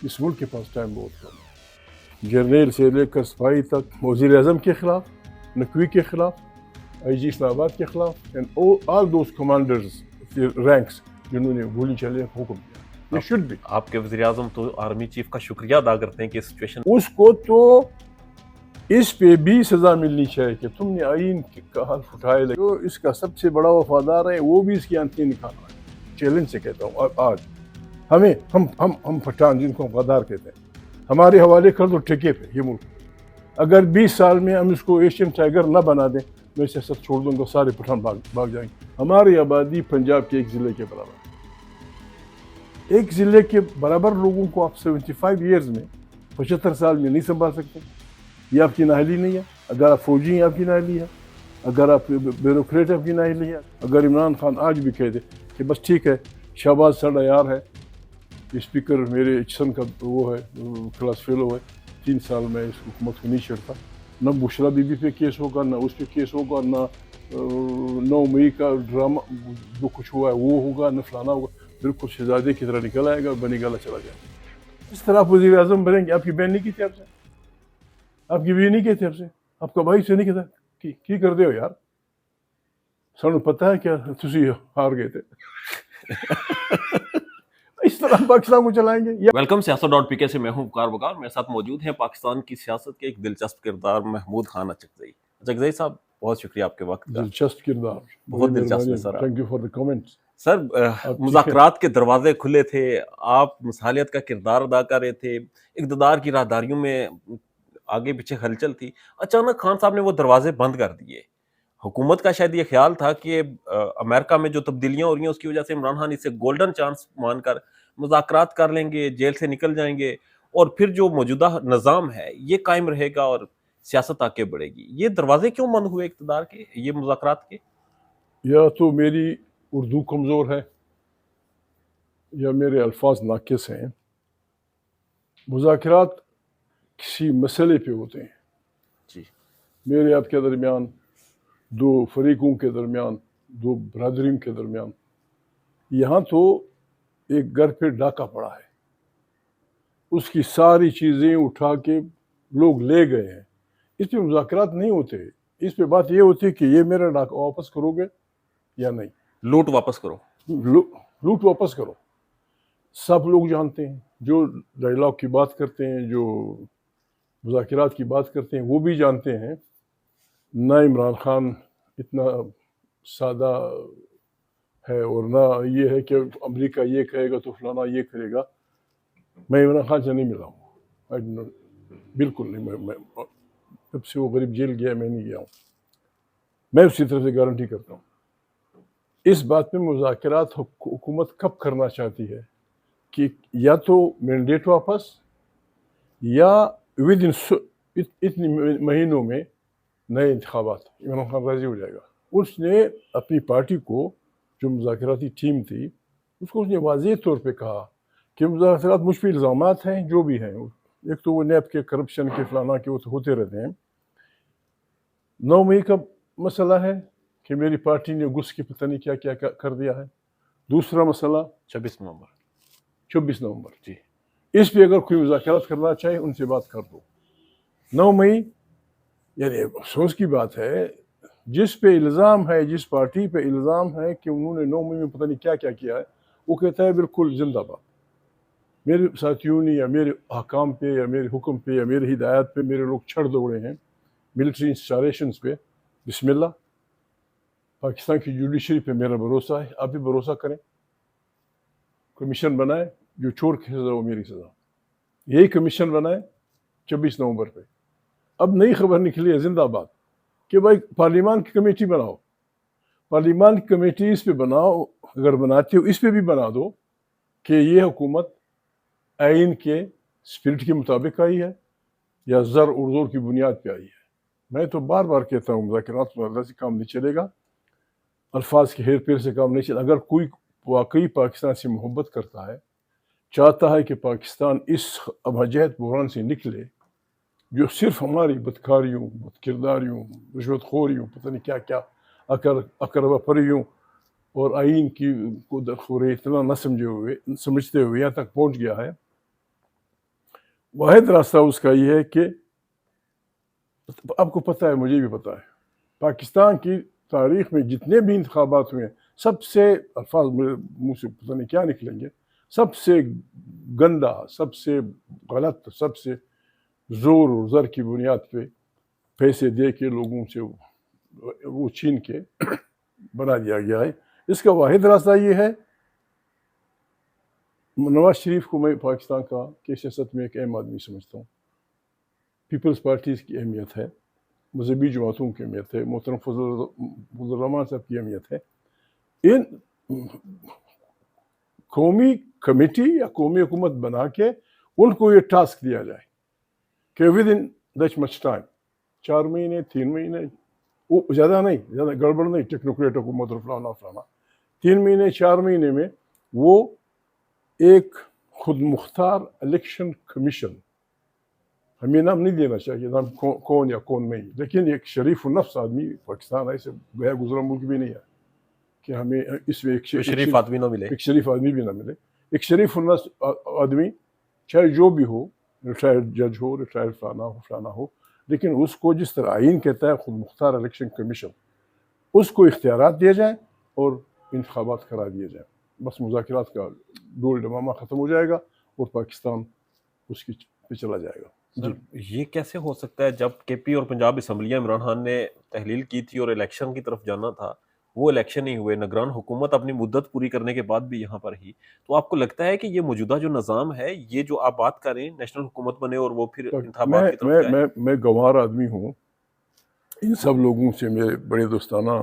اس ملک کے پاس ٹائم بہت کم ہے. جرنیل سے لے کر سپاہی تک وزیر اعظم کے خلاف, نقوی کے خلاف, آئی جی اسلام آباد کے خلاف, and all those commanders ranks جنہوں نے گولی چلے حکم دیا. یہ شوڈ بی. آپ کے وزیر اعظم تو آرمی چیف کا شکریہ ادا کرتے ہیں کہ سچویشن اس کو تو اس پہ بھی سزا ملنی چاہیے کہ تم نے آئین کا حلف اٹھائے. جو اس کا سب سے بڑا وفادار ہے وہ بھی اس کی آنکھیں نکال رہا ہے. چیلنج سے کہتا ہوں آج ہمیں ہم پٹھان جن کو غدار کہتے ہیں, ہمارے حوالے کر دو ٹھیکے پہ یہ ملک. اگر 20 سال میں ہم اس کو ایشین ٹائیگر نہ بنا دیں, میں سیاست چھوڑ دوں گا, سارے پٹھان بھاگ جائیں گے. ہماری آبادی پنجاب کے ایک ضلع کے برابر ہے. ایک ضلع کے برابر لوگوں کو آپ 75 ایئرز میں 75 سال میں نہیں سنبھال سکتے. یہ آپ کی نااہلی نہیں ہے. اگر آپ فوجی ہیں آپ کی نااہلی ہے, اگر آپ بیوروکریٹ آپ کی نااہلی ہے. اگر عمران خان آج بھی کہہ دے کہ بس ٹھیک ہے شہباز ساڈا یار ہے, اسپیکر میرے ایچسن کا وہ ہے, کلاس فیلو ہے, 3 سال میں اس حکومت کو نہیں چھڑتا, نہ بشرا بی بی پہ کیس ہوگا, نہ اس پہ کیس ہوگا, نہ 9 مئی کا ڈرامہ جو کچھ ہوا ہے وہ ہوگا, نہ فلانا ہوگا. بالکل شہزادے کی طرح نکل آئے گا, بنی گالا چلا جائے گا. اس طرح آپ وزیر اعظم بنیں گے. آپ کی بہن نہیں کی تھی آپ سے, آپ کی بیوی نہیں کہتے آپ سے, آپ کا بھائی سے نہیں کہتا کی کر دے ہو یار, سانو پتہ ہے کیا تسی ہار گئے تھے. اس طرح پاکستان کو چلائیں گے. ویلکم سیاست.pk سے میں ہوں وقار بکار. میرے ساتھ موجود ہیں پاکستان کی سیاست کے ایک دلچسپ کردار محمود خان اچکزئی. اچکزئی صاحب بہت شکریہ آپ کے وقت کا. دلچسپ کردار, بہت دلچسپ ہے sir. Thank you for the comments. Sir مذاکرات کے دروازے کھلے تھے, آپ مصالحت کا کردار ادا کر رہے تھے, اقتدار کی راہداریوں میں آگے پیچھے ہلچل تھی. اچانک خان صاحب نے وہ دروازے بند کر دیے. حکومت کا شاید یہ خیال تھا کہ امریکہ میں جو تبدیلیاں ہو رہی ہیں اس کی وجہ سے عمران خان اسے گولڈن چانس مان کر مذاکرات کر لیں گے, جیل سے نکل جائیں گے, اور پھر جو موجودہ نظام ہے یہ قائم رہے گا اور سیاست آگے بڑھے گی. یہ دروازے کیوں بند ہوئے اقتدار کے, یہ مذاکرات کے؟ یا تو میری اردو کمزور ہے یا میرے الفاظ ناقص ہیں. مذاکرات کسی مسئلے پہ ہوتے ہیں. جی. میرے آپ کے درمیان, 2 فریقوں کے درمیان, 2 برادریوں کے درمیان. یہاں تو ایک گھر پہ ڈاکہ پڑا ہے, اس کی ساری چیزیں اٹھا کے لوگ لے گئے ہیں. اس پہ مذاکرات نہیں ہوتے. اس پہ بات یہ ہوتی ہے کہ یہ میرا ڈاکہ واپس کرو گے یا نہیں. لوٹ واپس کرو. لوٹ واپس کرو. سب لوگ جانتے ہیں, جو ڈائیلاگ کی بات کرتے ہیں, جو مذاکرات کی بات کرتے ہیں, وہ بھی جانتے ہیں. نہ عمران خان اتنا سادہ ہے, اور نہ یہ ہے کہ امریکہ یہ کہے گا تو فلانا یہ کرے گا. میں عمران خان سے نہیں ملا ہوں, بالکل نہیں. میں جب سے وہ غریب جیل گیا میں نہیں گیا ہوں. میں اسی طرف سے گارنٹی کرتا ہوں. اس بات میں مذاکرات حکومت کب کرنا چاہتی ہے کہ یا تو مینڈیٹ واپس, یا ود ان اتنے مہینوں میں نئے انتخابات. عمران خان راضی ہو جائے گا. اس نے اپنی پارٹی کو, جو مذاکراتی ٹیم تھی, اس کو اس نے واضح طور پہ کہا کہ مذاکرات مجھ پہ الزامات ہیں جو بھی ہیں. ایک تو وہ نیب کے کرپشن کے فلانا کے وہ تو ہوتے رہتے ہیں. 9 مئی کا مسئلہ ہے کہ میری پارٹی نے گھس کے پتہ نہیں کیا کیا کر دیا ہے. دوسرا مسئلہ 24 نومبر. جی. اس پہ اگر کوئی مذاکرات کرنا چاہے ان سے بات کر دو. 9 مئی یعنی افسوس کی بات ہے, جس پہ الزام ہے, جس پارٹی پہ الزام ہے کہ انہوں نے 9 مئی میں پتہ نہیں کیا کیا کیا ہے, وہ کہتا ہے بالکل زندہ باد. میرے ساتھیوں نے یا میرے احکام پہ یا میرے حکم پہ یا میری ہدایات پہ میرے لوگ چھڑ دوڑے ہیں ملٹری انسٹالیشنز پہ. بسم اللہ. پاکستان کی جوڈیشری پہ میرا بھروسہ ہے, آپ بھی بھروسہ کریں. کمیشن بنائے, جو چور کی سزا وہ میری سزا. یہی کمیشن بنائے 24 نومبر پہ. اب نئی خبر نکلی ہے زندہ باد کہ بھائی پارلیمان کی کمیٹی بناؤ. پارلیمان کی کمیٹی اس پہ بناؤ, اگر بناتے ہو اس پہ بھی بنا دو کہ یہ حکومت آئین کے اسپرٹ کے مطابق آئی ہے یا زر اور زور کی بنیاد پہ آئی ہے. میں تو بار بار کہتا ہوں مذاکرات میں سے کام نہیں چلے گا, الفاظ کے ہیر پھیر سے کام نہیں چلے. اگر کوئی واقعی پاکستان سے محبت کرتا ہے, چاہتا ہے کہ پاکستان اس ابجہت بحران سے نکلے جو صرف ہماری بدکاریوں, بد کرداریوں, رشوت خوریوں, پتہ نہیں کیا کیا اکربا پریوں اور آئین کی کو درخورے اتنا نہ سمجھتے ہوئے یہاں تک پہنچ گیا ہے, واحد راستہ اس کا یہ ہے کہ آپ کو پتہ ہے، مجھے بھی پتہ ہے، پاکستان کی تاریخ میں جتنے بھی انتخابات ہوئے ہیں، سب سے الفاظ میرے منہ سے پتہ نہیں کیا نکلیں گے، سب سے گندا، سب سے غلط، سب سے زور و زر کی بنیاد پہ پیسے دے کے لوگوں سے وہ چھین کے بنا دیا گیا ہے۔ اس کا واحد راستہ یہ ہے، نواز شریف کو میں پاکستان کا کی سیاست میں ایک اہم آدمی سمجھتا ہوں، پیپلز پارٹیز کی اہمیت ہے، مذہبی جماعتوں کی اہمیت ہے، محترم فضل الرحمان صاحب کی اہمیت ہے۔ ان قومی کمیٹی یا قومی حکومت بنا کے ان کو یہ ٹاسک دیا جائے کہ with in that much time, 4 مہینے 3 مہینے، وہ زیادہ نہیں، زیادہ گڑبڑ نہیں، ٹیکنوکریٹ حکومت اور فلانا فلانا، 3 مہینے 4 مہینے میں وہ ایک خود مختار الیکشن کمیشن، ہمیں نام نہیں دینا چاہیے، نام کون یا کون نہیں، لیکن ایک شریف النفس آدمی، پاکستان ایسے گیا گزرا ملک بھی نہیں ہے کہ ہمیں اس میں ایک شریف آدمی نہ ملے، ایک شریف آدمی بھی نہ ملے، ایک شریف النفس آدمی چاہے جو بھی ہو، ریٹائرڈ جج ہو، ریٹائرڈ فلانا ہو، لیکن اس کو جس طرح آئین کہتا ہے خود مختار الیکشن کمیشن، اس کو اختیارات دیے جائیں اور انتخابات کرا دیے جائیں، بس مذاکرات کا ڈول ڈمامہ ختم ہو جائے گا اور پاکستان اس کی پہ چلا جائے گا۔ سر یہ کیسے ہو سکتا ہے جب کے پی اور پنجاب اسمبلیاں عمران خان نے تحلیل کی تھی اور الیکشن کی طرف جانا تھا، وہ الیکشن ہی ہوئے، نگران حکومت اپنی مدت پوری کرنے کے بعد بھی یہاں پر ہی، تو آپ کو لگتا ہے کہ یہ موجودہ جو نظام ہے، یہ جو آپ بات کریں نیشنل حکومت بنے اور وہ پھر انتخابات کی طرف جائے؟ میں گنوار آدمی ہوں، ان سب لوگوں سے میرے بڑے دوستانہ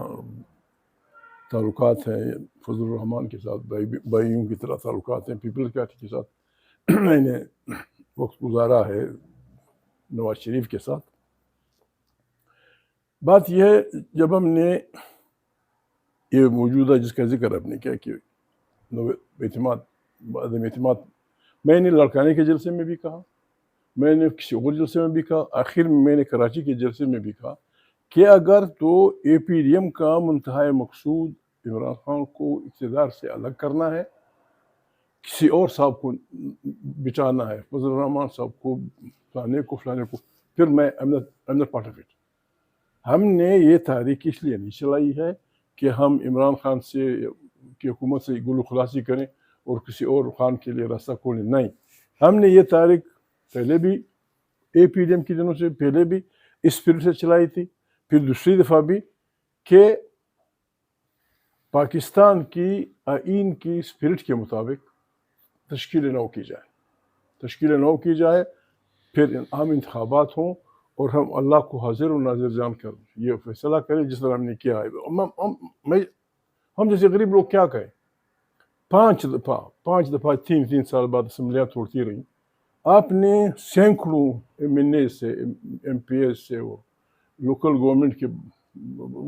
تعلقات ہیں، فضل الرحمان کے ساتھ بھائیوں کی طرح تعلقات ہیں، پیپلز پارٹی کے ساتھ میں نے وقت گزارا ہے، نواز شریف کے ساتھ۔ بات یہ ہے، جب ہم نے یہ موجودہ جس کا ذکر آپ نے کیا کہ اعتماد عدم اعتماد، میں نے لڑکانے کے جلسے میں بھی کہا، میں نے کسی اور جلسے میں بھی کہا، آخر میں نے کراچی کے جلسے میں بھی کہا کہ اگر تو اے پی ڈی ایم کا منتہا مقصود عمران خان کو اقتدار سے الگ کرنا ہے، کسی اور صاحب کو بچانا ہے، فضل الرحمان صاحب کو، فلانے کو، پھر میں I'm not part of it۔ ہم نے یہ تحریک اس لیے نہیں چلائی ہے کہ ہم عمران خان سے کی حکومت سے گل و خلاصی کریں اور کسی اور خان کے لیے راستہ کھولیں، نہیں، ہم نے یہ تحریک پہلے بھی اے پی ڈی ایم کے دنوں سے پہلے بھی اس اسپرٹ سے چلائی تھی، پھر دوسری دفعہ بھی کہ پاکستان کی آئین کی اسپرٹ کے مطابق تشکیل نو کی جائے، پھر عام انتخابات ہوں اور ہم اللہ کو حاضر و ناظر جان کر یہ فیصلہ کریں جس طرح ہم نے کیا ہے۔ ہم جیسے غریب لوگ کیا کہیں، 5 دفعہ 3 سال بعد اسمبلیاں توڑتی رہیں، آپ نے سینکڑوں ایم این اے سے، ایم پی ایس سے، وہ لوکل گورنمنٹ کے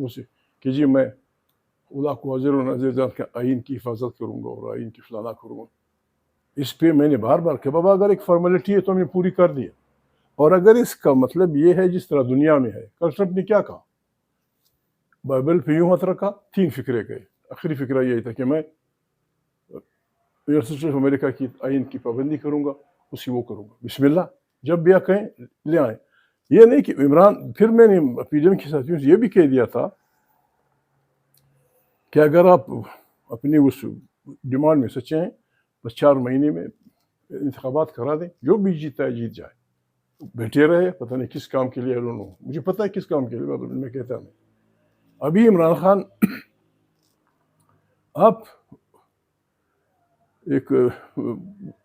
سے کہ جی میں اللہ کو حاضر و ناظر جان کے آئین کی حفاظت کروں گا اور آئین کی فلانا کروں گا۔ اس پہ میں نے بار بار کہا بابا اگر ایک فارمیلٹی ہے تو ہم نے پوری کر دی ہے، اور اگر اس کا مطلب یہ ہے جس طرح دنیا میں ہے، کل ٹرمپ نے کیا کہا، بائبل پہ یوں ہاتھ رکھا، 3 فقرے گئے، آخری فقرہ یہی تھا کہ میں یونیورسٹی آف امریکہ کی آئین کی پابندی کروں گا، اسی وہ کروں گا، بسم اللہ، جب بھی کہیں لے آئیں۔ یہ نہیں کہ عمران، پھر میں نے پی ڈی ایم کے ساتھیوں سے یہ بھی کہہ دیا تھا کہ اگر آپ اپنی اس ڈیمانڈ میں سچے ہیں، بس 4 مہینے میں انتخابات کرا دیں، جو بھی جیتا ہے جیت جائے، بیٹھے رہے، پتہ نہیں کس کام کے لیے، مجھے پتہ ہے کس کام کے لیے، میں کہتا نہیں۔ ابھی عمران خان، آپ ایک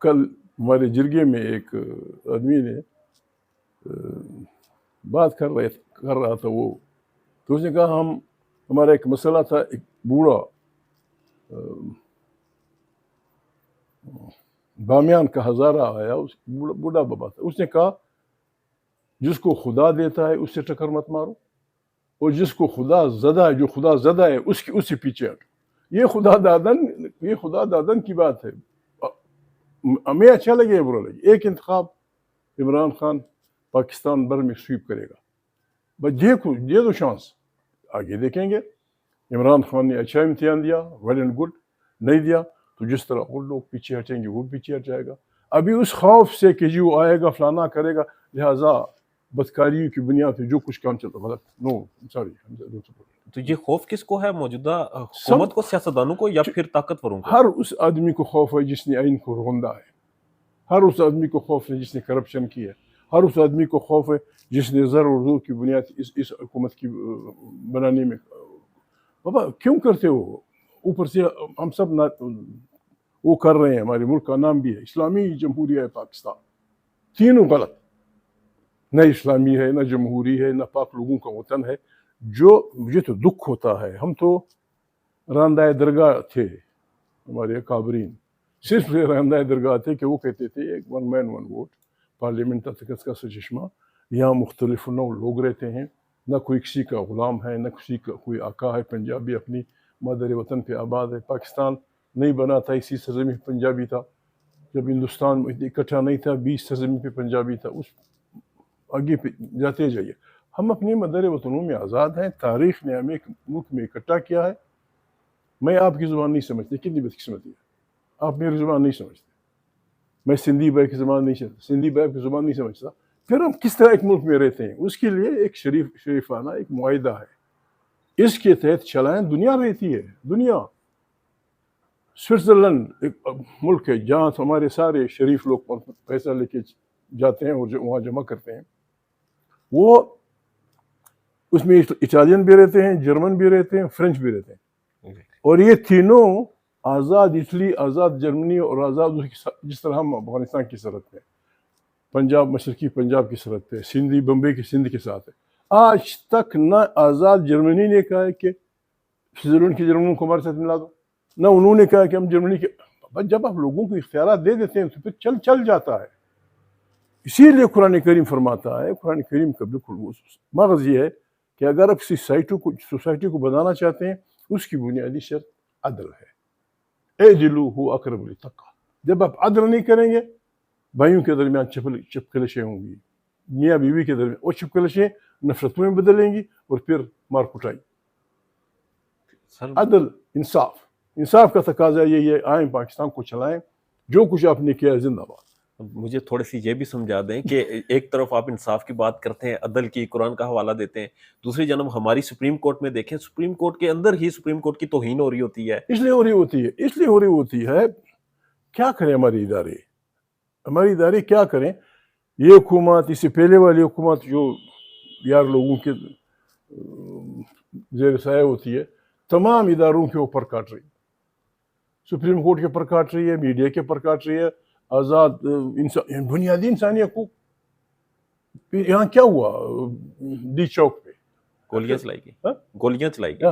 کل ہمارے جرگے میں ایک آدمی نے بات کر رہا تھا، وہ تو اس نے کہا ہمارا ایک مسئلہ تھا، ایک بوڑھا بامیان کا ہزارہ آیا، بوڑھا بابا تھا، اس نے کہا جس کو خدا دیتا ہے اس سے ٹکر مت مارو، اور جس کو خدا زدہ ہے، جو خدا زدہ ہے اس سے پیچھے ہٹو۔ یہ خدا دادن کی بات ہے، ہمیں اچھا لگے یا برا لگے، ایک انتخاب عمران خان پاکستان بھر میں سویپ کرے گا، بس دے دو شانس، آگے دیکھیں گے۔ عمران خان نے اچھا امتحان دیا، ویل اینڈ گڈ، نہیں دیا تو جس طرح اور لوگ پیچھے ہٹیں گے وہ پیچھے ہٹ جائے گا۔ ابھی اس خوف سے کہ جی وہ آئے گا فلانا کرے گا، لہٰذا بدکاریوں کی بنیاد پہ جو کچھ کام چلتا غلط. No sorry. تو یہ خوف کس کو ہے؟ موجودہ حکومت کو، سیاستدانوں کو، یا پھر طاقتوروں کو؟ ہر اس آدمی کو خوف ہے جس نے آئین کو روندا ہے، ہر اس آدمی کو خوف ہے جس نے کرپشن کی ہے، ہر اس آدمی کو خوف ہے جس نے زر اور زور کی بنیاد اس حکومت کی بنانے میں. بابا کیوں کرتے ہو؟ اوپر سے ہم سب وہ کر رہے ہیں، ہمارے ملک کا نام بھی ہے اسلامی جمہوریہ پاکستان، تینوں غلط. نہ اسلامی ہے، نہ جمہوری ہے، نہ پاک لوگوں کا وطن ہے. جو مجھے تو دکھ ہوتا ہے، ہم تو راندہ درگاہ تھے، ہمارے اکابرین صرف راندہ درگاہ تھے کہ وہ کہتے تھے ایک ون مین ون ووٹ، پارلیمنٹ تک کا چشمہ. یہاں مختلف نو لوگ رہتے ہیں، نہ کوئی کسی کا غلام ہے، نہ کسی کا کوئی آقا ہے. پنجابی اپنی مادر وطن پہ آباد ہے. پاکستان نہیں بنا تھا اسی سرزمین پہ پنجابی تھا. جب ہندوستان اکٹھا نہیں تھا 20 سرزمین پہ پنجابی تھا. اس آگے پہ جاتے جائیے. ہم اپنے مادر وطنوں میں آزاد ہیں. تاریخ نے ہمیں ملک میں اکٹھا کیا ہے. میں آپ کی زبان نہیں سمجھتی، کتنی بدقسمتی ہے، آپ میری زبان نہیں سمجھتے. میں سندھی بھائی کی زبان نہیں سمجھتا، سندھی بھائی کی زبان نہیں سمجھتا. پھر ہم کس طرح ایک ملک میں رہتے ہیں؟ اس کے لیے ایک شریفانہ ایک معاہدہ ہے، اس کے تحت چلائیں. دنیا رہتی ہے، دنیا. سوئٹزرلینڈ ایک ملک ہے جہاں ہمارے سارے شریف لوگ پیسہ لے کے جاتے ہیں اور وہاں جمع کرتے ہیں. وہ اس میں اٹالین بھی رہتے ہیں، جرمن بھی رہتے ہیں، فرینچ بھی رہتے ہیں. اور یہ تینوں آزاد اٹلی، آزاد جرمنی اور آزاد جس طرح ہم افغانستان کی سرحد پہ، پنجاب مشرقی پنجاب کی سرحد پہ، سندھی بمبئی کی سندھ کے ساتھ ہے. آج تک نہ آزاد جرمنی نے کہا ہے کہ سوئٹزرلینڈ کی جرمنوں کو ہمارے ساتھ ملا دو، نہ انہوں نے کہا کہ ہم جرمنی کے. جب آپ لوگوں کو اختیارات دے دیتے ہیں تو پھر چل جاتا ہے. اسی لیے قرآن کریم فرماتا ہے، قرآن کریم کا بالکل مغز یہ ہے کہ اگر آپ کسی سوسائٹی کو بنانا چاہتے ہیں، اس کی بنیادی شرط عدل ہے. اعدلوا هو اقرب للتقوی. جب آپ عدل نہیں کریں گے، بھائیوں کے درمیان چپکلشیں ہوں گی، میاں بیوی کے درمیان، اور چپکلشیں نفرتوں میں بدلیں گی اور پھر مار کٹائی. عدل، انصاف کا تقاضا یہی ہے. آئیں پاکستان کو چلائیں، جو کچھ آپ نے کیا زندہ باد. مجھے تھوڑی سی یہ بھی سمجھا دیں کہ ایک طرف آپ انصاف کی بات کرتے ہیں، عدل کی، قرآن کا حوالہ دیتے ہیں، دوسری جانب ہماری سپریم کورٹ میں دیکھیں، سپریم کورٹ کے اندر ہی سپریم کورٹ کی توہین ہو رہی ہوتی ہے. اس لیے ہو رہی ہوتی ہے. کیا کریں ہماری ادارے کیا کریں؟ یہ حکومت، اس سے پہلے والی حکومت جو یار لوگوں کے زیر سایہ ہوتی ہے، تمام اداروں کے اوپر کاٹ رہی. سپریم کورٹ کے اوپر کاٹ رہی ہے، میڈیا کے اوپر کاٹ رہی ہے، آزاد بنیادی انسانی حقوق. یہاں کیا ہوا ڈی چوک پہ؟ گولیاں چلائی گئی.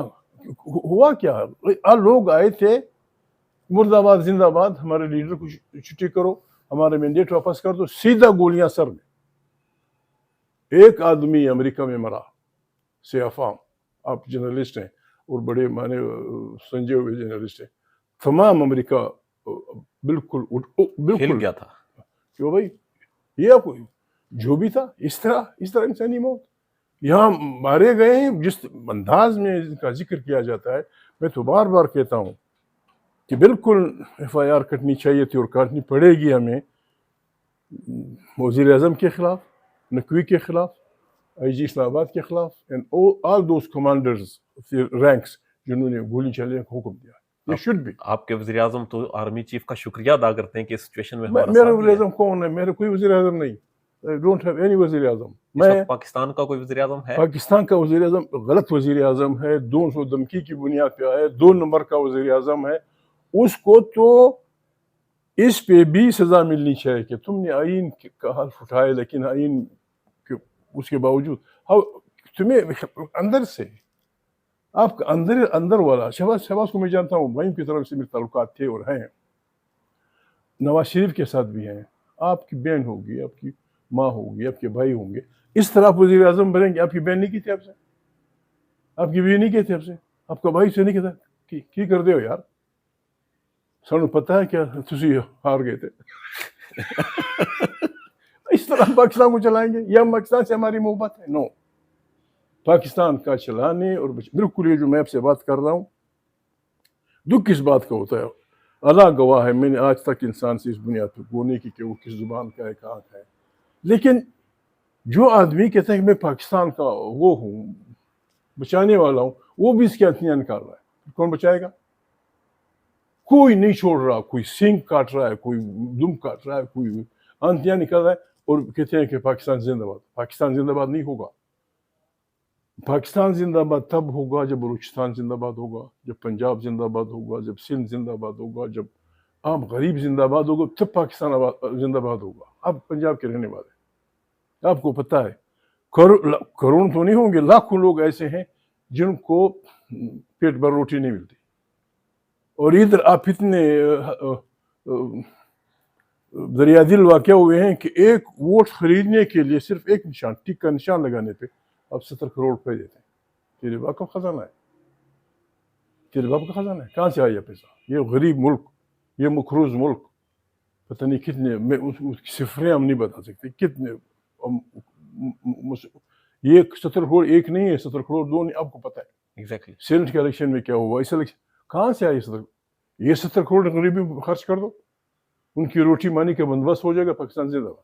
ہوا کیا؟ لوگ آئے تھے، مرد آباد زندہ باد، ہمارے لیڈر کو چھٹی کرو، ہمارا مینڈیٹ واپس کر دو. سیدھا گولیاں سر میں. ایک آدمی امریکہ میں مرا، سیاہ فام. آپ جرنلسٹ ہیں اور بڑے مانے سنجے ہوئے جرنلسٹ ہیں. تمام امریکہ بالکل ہل گیا تھا. کیوں بھائی؟ یہ آپ کو جو بھی تھا اس طرح انسانی موت. یہاں مارے گئے ہیں جس انداز میں ان کا ذکر کیا جاتا ہے. میں تو بار بار کہتا ہوں کہ بالکل ایف آئی آر کٹنی چاہیے تھی اور کاٹنی پڑے گی ہمیں، وزیر اعظم کے خلاف، نقوی کے خلاف، آئی جی اسلام آباد کے خلاف، and all those commanders ranks جنہوں نے گولی چلانے کا حکم دیا. یہ شوڈ بھی. آپ کے وزیر اعظم تو آرمی چیف کا شکریہ ادا کرتے ہیں کہ اس سچویشن میں میرا وزیر اعظم کون ہے؟ میرا کوئی وزیر اعظم نہیں. I don't have any وزیر اعظم. میں پاکستان کا کوئی وزیر اعظم ہے؟ پاکستان کا وزیر اعظم غلط وزیر اعظم ہے، 200 دھمکی کی بنیاد پہ آئے، 2 نمبر کا وزیر اعظم ہے. اس کو تو اس پہ بھی سزا ملنی چاہیے کہ تم نے آئین کا حلف اٹھایا، لیکن آئین اس کے باوجود تمہیں اندر سے آپ کا اندر والا شہباز کو میں جانتا ہوں، بھائیوں کی طرف سے میرے تعلقات تھے اور ہیں، نواز شریف کے ساتھ بھی ہیں. آپ کی بہن ہوگی، آپ کی ماں ہوگی، آپ کے بھائی ہوں گے. اس طرح آپ وزیر اعظم بنیں گے. آپ کی بہن نہیں کی تھی آپ سے، آپ کی بیوی نہیں کہتے آپ سے، آپ کا بھائی سے نہیں کہتا کی کر دے ہو یار، سانو پتہ ہے کیا تسی ہار گئے تھے. اس طرح پاکستان کو چلائیں گے یا پاکستان سے ہماری محبت ہے؟ نو. پاکستان کا چلانے اور بالکل یہ جو میں آپ سے بات کر رہا ہوں، دکھ کس بات کا ہوتا ہے؟ اللہ گواہ ہے میں نے آج تک انسان سے اس بنیاد پہ وہ نہیں کی کہ وہ کس زبان کا ہے کہاں کا ہے. لیکن جو آدمی کہتا ہے کہ میں پاکستان کا وہ ہوں بچانے والا ہوں وہ بھی اس کی انتیاں نکال رہا ہے. کون بچائے گا؟ کوئی نہیں چھوڑ رہا. کوئی سینگ کاٹ رہا ہے, کوئی دم کاٹ رہا ہے, کوئی انتیاں نکال رہا ہے اور کہتے ہیں کہ پاکستان زندہ باد. پاکستان زندہ باد نہیں ہوگا. پاکستان زندہ باد تب ہوگا جب بلوچستان زندہ باد ہوگا, جب پنجاب زندہ باد ہوگا, جب سندھ زندہ باد ہوگا, جب عام غریب زندہ باد ہوگا, تب پاکستان زندہ باد ہوگا. اب پنجاب کے رہنے والے آپ کو پتہ ہے کروڑ تو نہیں ہوں گے, لاکھوں لوگ ایسے ہیں جن کو پیٹ بھر روٹی نہیں ملتی. اور ادھر آپ اتنے دریا دل واقع ہوئے ہیں کہ ایک ووٹ خریدنے کے لیے صرف ایک نشان, ٹک کا نشان لگانے پہ آپ 70 کروڑ روپے دیتے ہیں. تیرے باپ کا خزانہ ہے, تیرے باپ کا خزانہ ہے. کہاں سے آیا پیسہ؟ یہ غریب ملک, یہ مقروض ملک, پتہ نہیں کتنے, میں اس کی صفریں ہم نہیں بتا سکتے کتنے. یہ 70 کروڑ ایک نہیں ہے, 70 کروڑ دو نہیں, آپ کو پتہ ہے. ایگزیکٹلی سینٹ کے الیکشن میں کیا ہوا, اس الیکشن کہاں سے آئی 70؟ یہ 70 کروڑ غریبی خرچ کر دو, ان کی روٹی مانی کا بندوبست ہو جائے گا. پاکستان زندہ باد,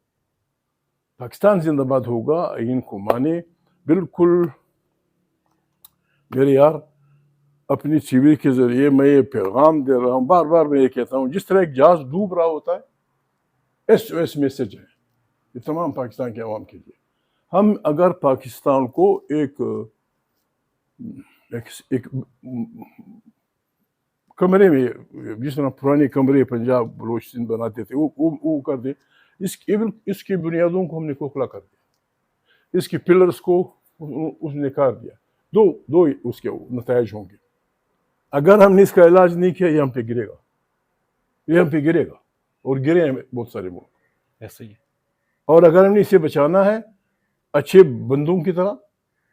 پاکستان زندہ باد ہوگا. ان کو مانے بالکل. میرے یار اپنی ٹی وی کے ذریعے میں یہ پیغام دے رہا ہوں, بار بار میں یہ کہتا ہوں, جس طرح ایک جہاز ڈوب رہا ہوتا ہے SOS میسج ہے یہ تمام پاکستان کے عوام کے لیے. ہم اگر پاکستان کو ایک کمرے میں, جس طرح پرانے کمرے پنجاب بلوچ سندھ بناتے تھے, وہ کر دیں, اس کی بنیادوں کو ہم نے کھوکھلا کر دیا, اس کی پلرز کو اس نے کاٹ دیا. دو اس کے نتائج ہوں گے. اگر ہم نے اس کا علاج نہیں کیا یہ ہم پہ گرے گا, یہ ہم پہ گرے گا, اور گرے ہیں بہت سارے ملک ایسے ہی. اور اگر ہم نے اسے بچانا ہے اچھے بندوں کی طرح,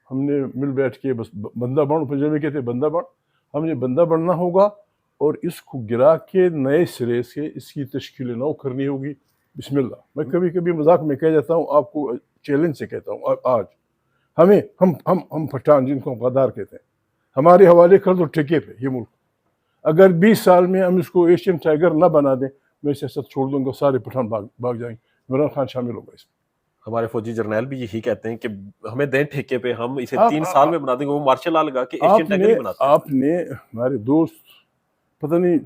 ہم نے مل بیٹھ کے بس بندہ بن, پنجاب میں کہتے ہیں بندہ بن, ہم نے بندہ بننا ہوگا اور اس کو گرا کے نئے سرے سے اس کی تشکیل نو کرنی ہوگی. بسم اللہ. میں کبھی کبھی مذاق میں کہہ جاتا ہوں, آپ کو چیلنج سے کہتا ہوں, آج ہمیں ہم پٹھان جن کو غدار کہتے ہیں, ہمارے حوالے کر دو ٹھیکے پہ یہ ملک. اگر 20 سال میں ہم اس کو ایشین ٹائیگر نہ بنا دیں, میں سیاست چھوڑ دوں گا, سارے پٹھان بھاگ جائیں گے, عمران خان شامل ہوگا اس میں. ہمارے فوجی جرنیل بھی یہی کہتے ہیں کہ ہمیں دیں ٹھیکے پہ, ہم اسے 3 سال میں بنا دیں گے. وہ مارشل لا لگا کہ ایشین ٹائیگر ہی بناتے ہیں. آپ نے ہمارے دوست پتہ نہیں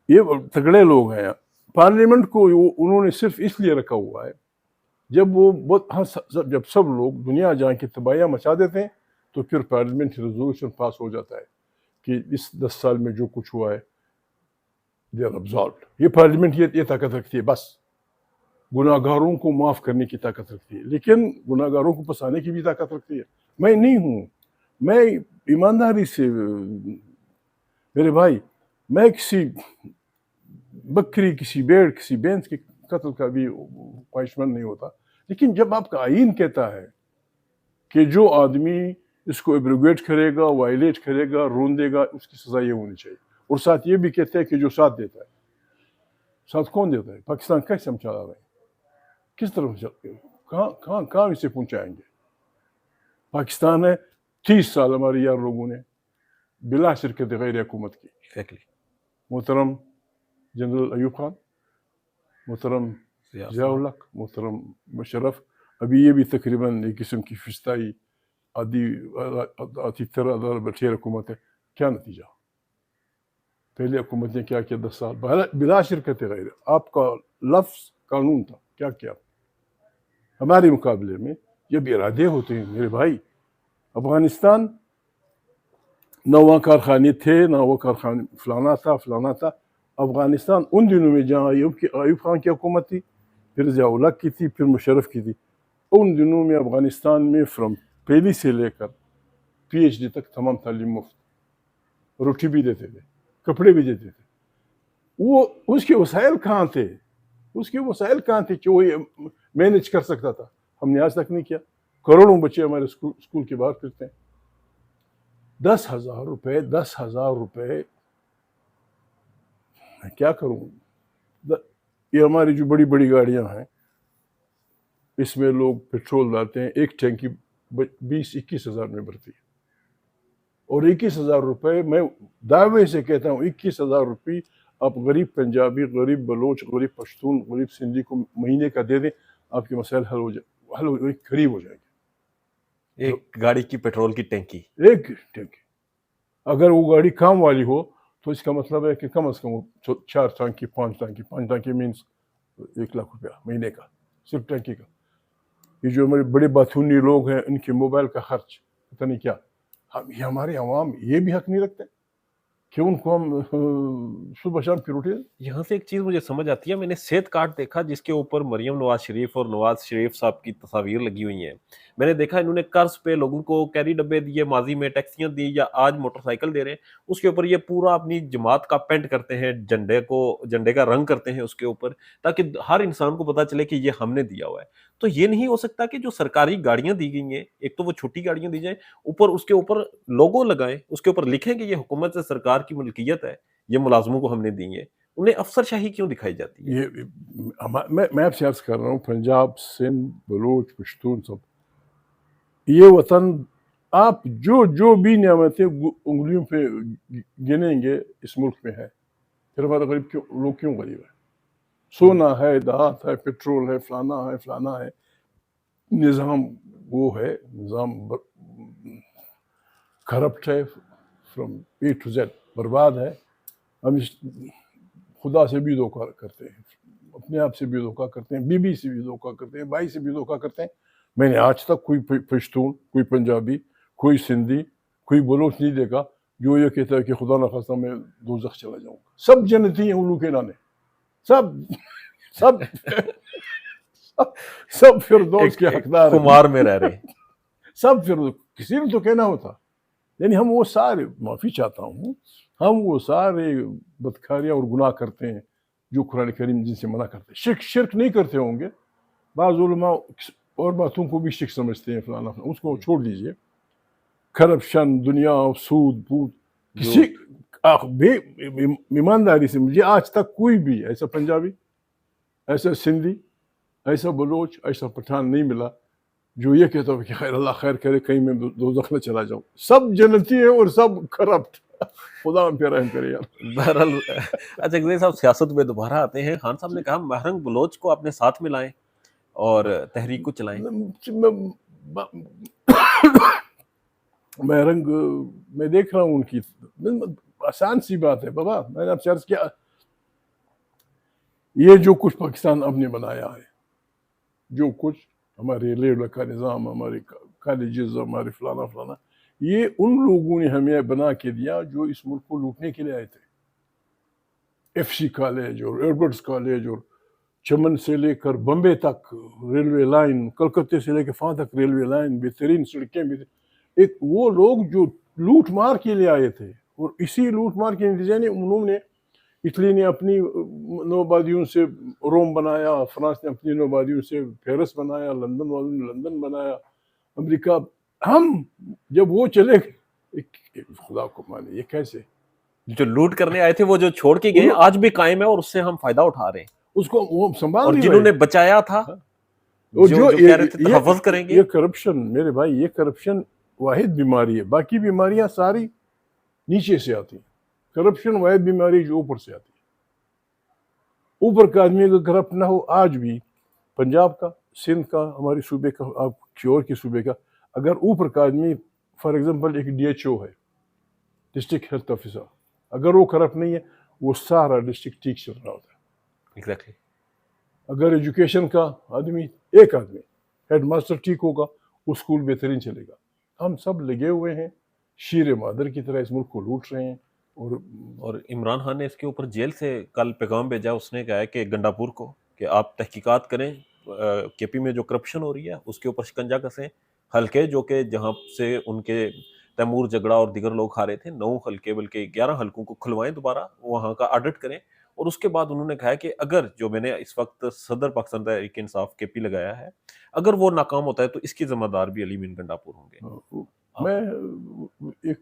یہ تگڑے لوگ ہیں, پارلیمنٹ کو انہوں نے صرف اس لیے رکھا ہوا ہے جب سب لوگ دنیا جہاں کی تباہیاں مچا دیتے ہیں تو پھر پارلیمنٹ ریزولوشن پاس ہو جاتا ہے کہ اس 10 سال میں جو کچھ ہوا ہے دے آر ابزالوڈ. یہ پارلیمنٹ یہ طاقت رکھتی ہے, بس گناہ گاروں کو معاف کرنے کی طاقت رکھتی ہے, لیکن گناہ گاروں کو پسانے کی بھی طاقت رکھتی ہے. میں نہیں ہوں, میں ایمانداری سے میرے بھائی, میں کسی بکری, کسی بیڑ, کسی بینس کے قتل کا بھی خواہشمند نہیں ہوتا. لیکن جب آپ کا آئین کہتا ہے کہ جو آدمی اس کو ایبروگیٹ کرے گا, وائلیٹ کرے گا, رون دے گا, اس کی سزا یہ ہونی چاہیے, اور ساتھ یہ بھی کہتے ہیں کہ جو ساتھ دیتا ہے, ساتھ کون دیتا ہے؟ پاکستان کیسے ہم چلا رہے ہیں, کس طرح کہاں اسے پہنچائیں گے؟ پاکستان ہے 30 سال ہمارے یار لوگوں نے بلا شرکت غیر حکومت کی. محترم جنرل ایوب خان, محترم ضیاء الحق, محترم مشرف, ابھی یہ بھی تقریباً ایک قسم کی فستائی آتی طرح بٹھیر حکومت ہے. کیا نتیجہ؟ پہلے حکومت نے کیا کیا 10 سال بلا شرکت غیر, آپ کا لفظ قانون تھا, کیا کیا ہمارے مقابلے میں. جب ارادے ہوتے ہیں میرے بھائی, افغانستان نہ وہاں کارخانے تھے, نہ وہ کارخانے فلانا تھا. افغانستان ان دنوں میں جہاں ایوب خان کی حکومت تھی, پھر ضیاء الحق کی تھی, پھر مشرف کی تھی, ان دنوں میں افغانستان میں فرام پہلی سے لے کر PhD تک تمام تعلیم مفت, روٹی بھی دیتے تھے, کپڑے بھی دیتے تھے. وہ اس کے وسائل کہاں تھے, کہ وہ مینیج کر سکتا تھا؟ ہم نے آج تک نہیں کیا. کروڑوں بچے ہمارے اسکول کے باہر پھرتے ہیں. 10,000 روپے میں کیا کروں؟ یہ ہماری جو بڑی بڑی گاڑیاں ہیں, اس میں لوگ پیٹرول ڈالتے ہیں, ایک ٹینکی 20-21 ہزار میں بھرتی ہے, اور 21 ہزار روپے, میں دعوے سے کہتا ہوں 21 ہزار روپے آپ غریب پنجابی، غریب بلوچ، غریب پشتون، غریب سندھی کو مہینے کا دے دیں، آپ کے مسائل حل ہو قریب ہو جائیں گے. ایک گاڑی کی پیٹرول کی ٹینکی. ایک ٹینکی اگر وہ گاڑی کام والی ہو تو اس کا مطلب ہے کہ کم از کم وہ 4 ٹانکی 5 ٹانکی مینس 1 لاکھ روپیہ مہینے کا صرف ٹینکی کا. یہ جو ہمارے بڑے باتھونی لوگ ہیں ان کے موبائل کا خرچ پتہ نہیں کیا. یہ ہمارے عوام یہ بھی حق نہیں رکھتے کہ ان کو ہم صبح شام کی روٹی. یہاں سے ایک چیز مجھے سمجھ آتی ہے، میں نے صحت کارڈ دیکھا جس کے اوپر مریم نواز شریف اور نواز شریف صاحب کی تصاویر لگی ہوئی ہیں. میں نے دیکھا انہوں نے قرض پہ لوگوں کو کیری ڈبے دیے، ماضی میں ٹیکسیاں دی یا آج موٹر سائیکل دے رہے ہیں. اس کے اوپر یہ پورا اپنی جماعت کا پینٹ کرتے ہیں، جھنڈے کا رنگ کرتے ہیں اس کے اوپر، تاکہ ہر انسان کو پتا چلے کہ یہ ہم نے دیا ہوا ہے. تو یہ نہیں ہو سکتا کہ جو سرکاری گاڑیاں دی گئی ہیں، ایک تو وہ چھوٹی گاڑیاں دی جائیں، اوپر اس کے اوپر لوگو لگائیں، اس کے اوپر لکھیں کہ یہ حکومت سے سرکار کی ملکیت ہے، یہ ملازموں کو ہم نے دی ہے. انہیں افسر شاہی کیوں دکھائی جاتی ہے؟ یہ میں آپ سے عرض کر رہا ہوں، پنجاب، سندھ، بلوچ، پشتون، سب یہ وطن آپ جو بھی نعمتیں انگلیوں پہ گنیں گے اس ملک میں ہے. پھر ہمارا غریب لوگ کیوں غریب ہے؟ سونا ہے، دھات ہے، پیٹرول ہے، فلانا ہے. نظام وہ ہے، نظام کرپٹ ہے فرام اے ٹو زیڈ، برباد ہے. ہم خدا سے بھی دھوکہ کرتے ہیں، اپنے آپ سے بھی دھوکہ کرتے ہیں، بیوی سے بھی دھوکہ کرتے ہیں، بھائی سے بھی دھوکہ کرتے ہیں. میں نے آج تک کوئی پشتون، کوئی پنجابی، کوئی سندھی، کوئی بلوچ نہیں دیکھا جو یہ کہتا ہے کہ خدا نخواستہ میں دوزخ چلا جاؤں گا. سب جنتی ہیں الو کے نانے، سب فردوس کے حقدار ہیں، خمار میں رہ رہے. سب فردوس. کسی نے تو کہنا ہوتا. یعنی ہم وہ سارے، معافی چاہتا ہوں، ہم وہ سارے بدکاریاں اور گناہ کرتے ہیں جو قرآن کریم جن سے منع کرتے ہیں. شرک نہیں کرتے ہوں گے، بعض علماء اور باتوں کو بھی شرک سمجھتے ہیں، فلانا اس کو چھوڑ دیجئے. کرپشن، دنیا، سود بوت، کسی ایمانداری سے مجھے آج تک کوئی بھی ایسا پنجابی، ایسا سندھی، ایسا بلوچ، ایسا پٹھان نہیں ملا جو یہ کہتا ہو کہ خیر اللہ خیر کرے کہیں میں دوزخ نہ چلا جاؤں. سب جنتی ہیں اور سب کرپٹ. خدا ہم پہ رحم کرے یار. بہرحال اچھا غزنوی صاحب سیاست میں دوبارہ آتے ہیں. خان صاحب نے کہا مہرنگ بلوچ کو اپنے ساتھ ملائیں اور تحریک کو چلائیں. مہرنگ میں دیکھ رہا ہوں ان کی، آسان سی بات ہے بابا. میں نے آپ سے عرض کیا، یہ جو کچھ پاکستان اب نے بنایا ہے، جو کچھ ہمارے ریلوے کا نظام، ہمارے کالجز، ہمارے فلانا، یہ ان لوگوں نے ہمیں بنا کے دیا جو اس ملک کو لوٹنے کے لیے آئے تھے. ایف سی کالج اور ایڈورڈز کالج اور چمن سے لے کر بمبے تک ریلوے لائن، کلکتے سے لے کے فاں تک ریلوے لائن، بہترین سڑکیں بھی. ایک وہ لوگ جو لوٹ مار کے لیے آئے تھے، اور اسی لوٹ مار کے نتیجے نے انہوں نے، اٹلی نے اپنی نوآبادیوں سے روم بنایا، فرانس نے اپنی نوآبادیوں سے پیرس بنایا، لندن والوں نے لندن بنایا، امریکہ. ہم جب وہ چلے خدا کو مانے، یہ کیسے جو لوٹ کرنے آئے تھے وہ جو چھوڑ کے گئے آج بھی قائم ہے اور اس سے ہم فائدہ اٹھا رہے ہیں. اس کو وہ سنبھال اور نہیں جنہوں رہے. نے بچایا تھا اور جو کہہ رہے تھے تحفظ کریں گے. یہ کرپشن میرے بھائی، یہ کرپشن واحد بیماری ہے. باقی بیماریاں ساری نیچے سے آتی ہیں. کرپشن واحد بیماری جو اوپر سے آتی ہے. اوپر کا آدمی اگر کرپٹ نہ ہو، آج بھی پنجاب کا، سندھ کا، ہمارے صوبے کا، آپ کسی اور کے صوبے کا، اگر اوپر کا آدمی فار ایگزامپل ایک ڈی ایچ او ہے، ڈسٹرکٹ ہیلتھ آفیسر، اگر وہ کرپٹ نہیں ہے، وہ سارا ڈسٹرکٹ ٹھیک چل رہا ہوتا ہے. ایگزیکٹلی. اگر ایجوکیشن کا آدمی، ایک آدمی ہیڈ ماسٹر ٹھیک ہوگا، وہ اسکول بہترین چلے گا. ہم سب لگے ہوئے ہیں شیر مادر کی طرح اس ملک کو لوٹ رہے ہیں. اور عمران خان نے اس کے اوپر جیل سے کل پیغام بھیجا. اس نے کہا ہے کہ گنڈاپور کو کہ آپ تحقیقات کریں، کے پی میں جو کرپشن ہو رہی ہے اس کے اوپر شکنجہ کسیں. حلقے جو کہ جہاں سے ان کے تیمور جگڑا اور دیگر لوگ ہارے تھے، 9 حلقے بلکہ 11 حلقوں کو کھلوائیں دوبارہ، وہاں کا آڈٹ کریں. اور اس کے بعد انہوں نے کہا کہ اگر جو میں نے اس وقت صدر پاکستان تحریک انصاف کے پی لگایا ہے، اگر وہ ناکام ہوتا ہے تو اس کی ذمہ دار بھی علی مین گنڈاپور ہوں گے. میں ایک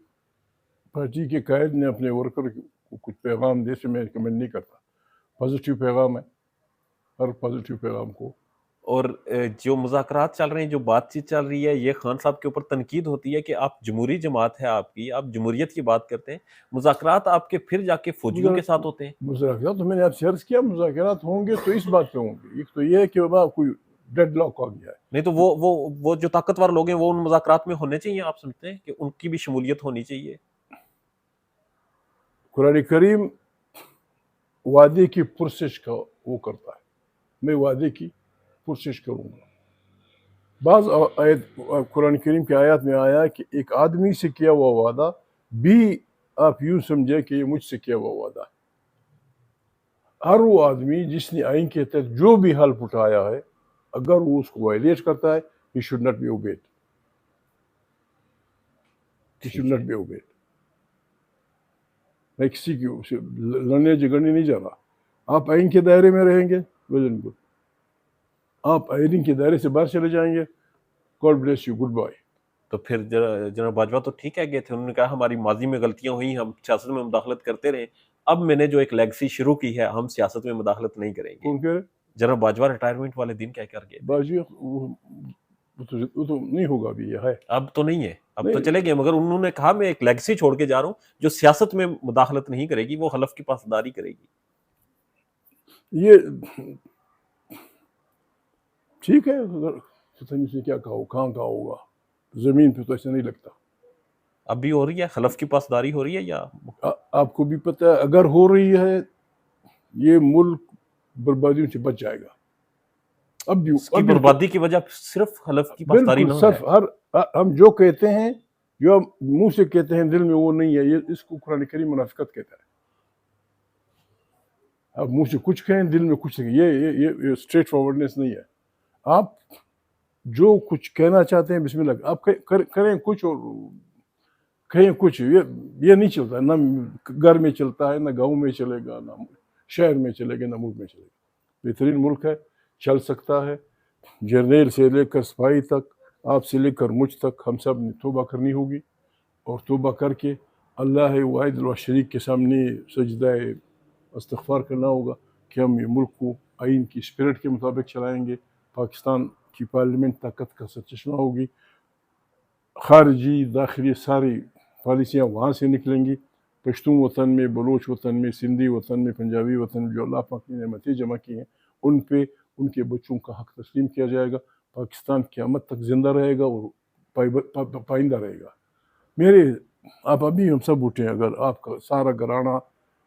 پارٹی کے قائد نے اپنے ورکر کو کچھ پیغام دے سے میں ریکمینڈ نہیں کرتا. پازیٹیو پیغام ہے، ہر پازیٹیو پیغام کو اور جو مذاکرات چل رہے ہیں، جو بات چیت چل رہی ہے، یہ خان صاحب کے اوپر تنقید ہوتی ہے کہ آپ جمہوری جماعت ہے آپ کی، آپ جمہوریت کی بات کرتے ہیں، مذاکرات آپ کے پھر جا کے فوجیوں کے ساتھ ہوتے ہیں۔ مذاکرات تو میں نے آپ سے عرض کیا، مذاکرات ہوں گے تو اس بات پہ ہوں گے. ایک تو یہ ہے کہ بابا کوئی ڈیڈ لاک آ گیا ہے. نہیں تو وہ جو طاقتور لوگ ہیں وہ ان مذاکرات میں ہونے چاہیے، آپ سمجھتے ہیں کہ ان کی بھی شمولیت ہونی چاہیے؟ قرآن کریم وعدے کی پرسش کا وہ کرتا ہے. میں وعدے کی پرسش کروں گا. بعض آیت قرآن کریم کی آیات میں آیا کہ ایک آدمی سے کیا ہوا وعدہ بھی آپ یوں سمجھے کہ یہ مجھ سے کیا ہوا وعدہ ہے. ہر وہ آدمی جس نے آئین کے تحت جو بھی حلف اٹھایا ہے، اگر وہ اس کو وائلیٹ کرتا ہے، he should not be obeyed. He should not be obeyed. میں کسی کی لڑنے جھگڑنے نہیں جا رہا. آپ آئین کے دائرے میں رہیں گے، ویل اینڈ گڈ. آپ آئین کے دائرے سے باہر چلے جائیں گے، God bless you, good bye. تو پھر جناب باجوہ تو ٹھیک ہے گئے تھے، انہوں نے کہا ہماری ماضی میں غلطیاں ہوئی، ہم سیاست میں مداخلت کرتے رہے، اب میں نے جو ایک لیگسی شروع کی ہے، ہم سیاست میں مداخلت نہیں کریں گے. کون کہہ رہے؟ جناب باجوہ ریٹائرمنٹ والے دن کیا کر گئے؟ باجی وہ تو نہیں ہوگا ابھی، یہ ہے. اب تو نہیں ہے، اب تو چلے گئے، مگر انہوں نے کہا میں ایک لیگسی چھوڑ کے جا رہا ہوں جو سیاست میں مداخلت نہیں کرے گی، وہ حلف کی پاسداری کرے گی. یہ ٹھیک ہے، اگر پتہ نہیں سے کیا کہا کہاں کہا ہوگا، زمین پہ تو ایسا نہیں لگتا. اب بھی ہو رہی ہے حلف کی پاسداری ہو رہی ہے یا آپ کو بھی پتہ ہے اگر ہو رہی ہے یہ ملک بربادیوں سے بچ جائے گا. اب بھی اس کی بربادی کی وجہ صرف حلف کی پاسداری بالکل نہ صرف ہم جو کہتے ہیں، جو ہم منہ سے کہتے ہیں، دل میں وہ نہیں ہے. یہ اس کو قرآن کریم منافقت کہتا ہے. آپ منہ سے کچھ کہیں، دل میں کچھ نہیں. یہ اسٹریٹ فارورڈنس نہیں ہے. آپ جو کچھ کہنا چاہتے ہیں بسم اللہ آپ کریں کچھ اور کہیں کچھ. یہ نہیں چلتا، نہ گھر میں چلتا ہے، نہ گاؤں میں چلے گا، نہ شہر میں چلے گا، نہ ملک میں چلے گا. بہترین ملک ہے، چل سکتا ہے. جرنیل سے لے کر سپاہی تک، آپ سے لے کر مجھ تک، ہم سب نے توبہ کرنی ہوگی، اور توبہ کر کے اللہ واحد الشریک کے سامنے سجدہ استغفار کرنا ہوگا کہ ہم یہ ملک کو آئین کی اسپرٹ کے مطابق چلائیں گے. پاکستان کی پارلیمنٹ طاقت کا سرچشمہ ہوگی. خارجی داخلی ساری پالیسیاں وہاں سے نکلیں گی. پشتون وطن میں، بلوچ وطن میں، سندھی وطن میں، پنجابی وطن میں جو اللہ پاک نے نعمتیں جمع کی ہیں، ان پہ ان کے بچوں کا حق تسلیم کیا جائے گا. پاکستان قیامت تک زندہ رہے گا اور پائندہ رہے گا. آپ ابھی ہم سب اٹھیں، اگر آپ کا سارا گھرانہ،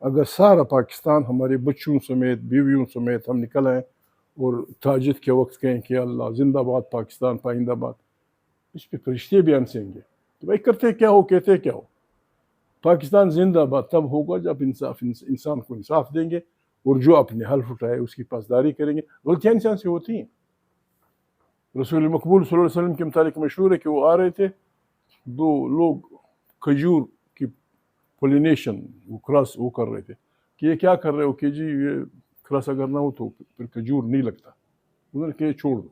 اگر سارا پاکستان ہمارے بچوں سمیت، بیویوں سمیت ہم نکل آئیں اور تہجد کے وقت کہیں کہ اللہ زندہ باد پاکستان، پائندہ باد، اس پہ فرشتے بھی ہنسیں گے کہ بھائی کرتے کیا ہو، کہتے کیا ہو. پاکستان زندہ باد تب ہوگا جب انسان کو انصاف دیں گے، اور جو اپنے حلف اٹھائے اس کی پاسداری کریں گے. غلطیاں انسان سے ہوتی ہیں. رسول مقبول صلی اللہ علیہ وسلم کے متعلق مشہور ہے کہ وہ آ رہے تھے، دو لوگ کھجور کی پولینیشن وہ کراس وہ کر رہے تھے کہ یہ کیا کر رہے ہو کہ جی یہ کراس اگر نہ ہو تو پھر کھجور نہیں لگتا. انہوں نے کہ چھوڑ دو.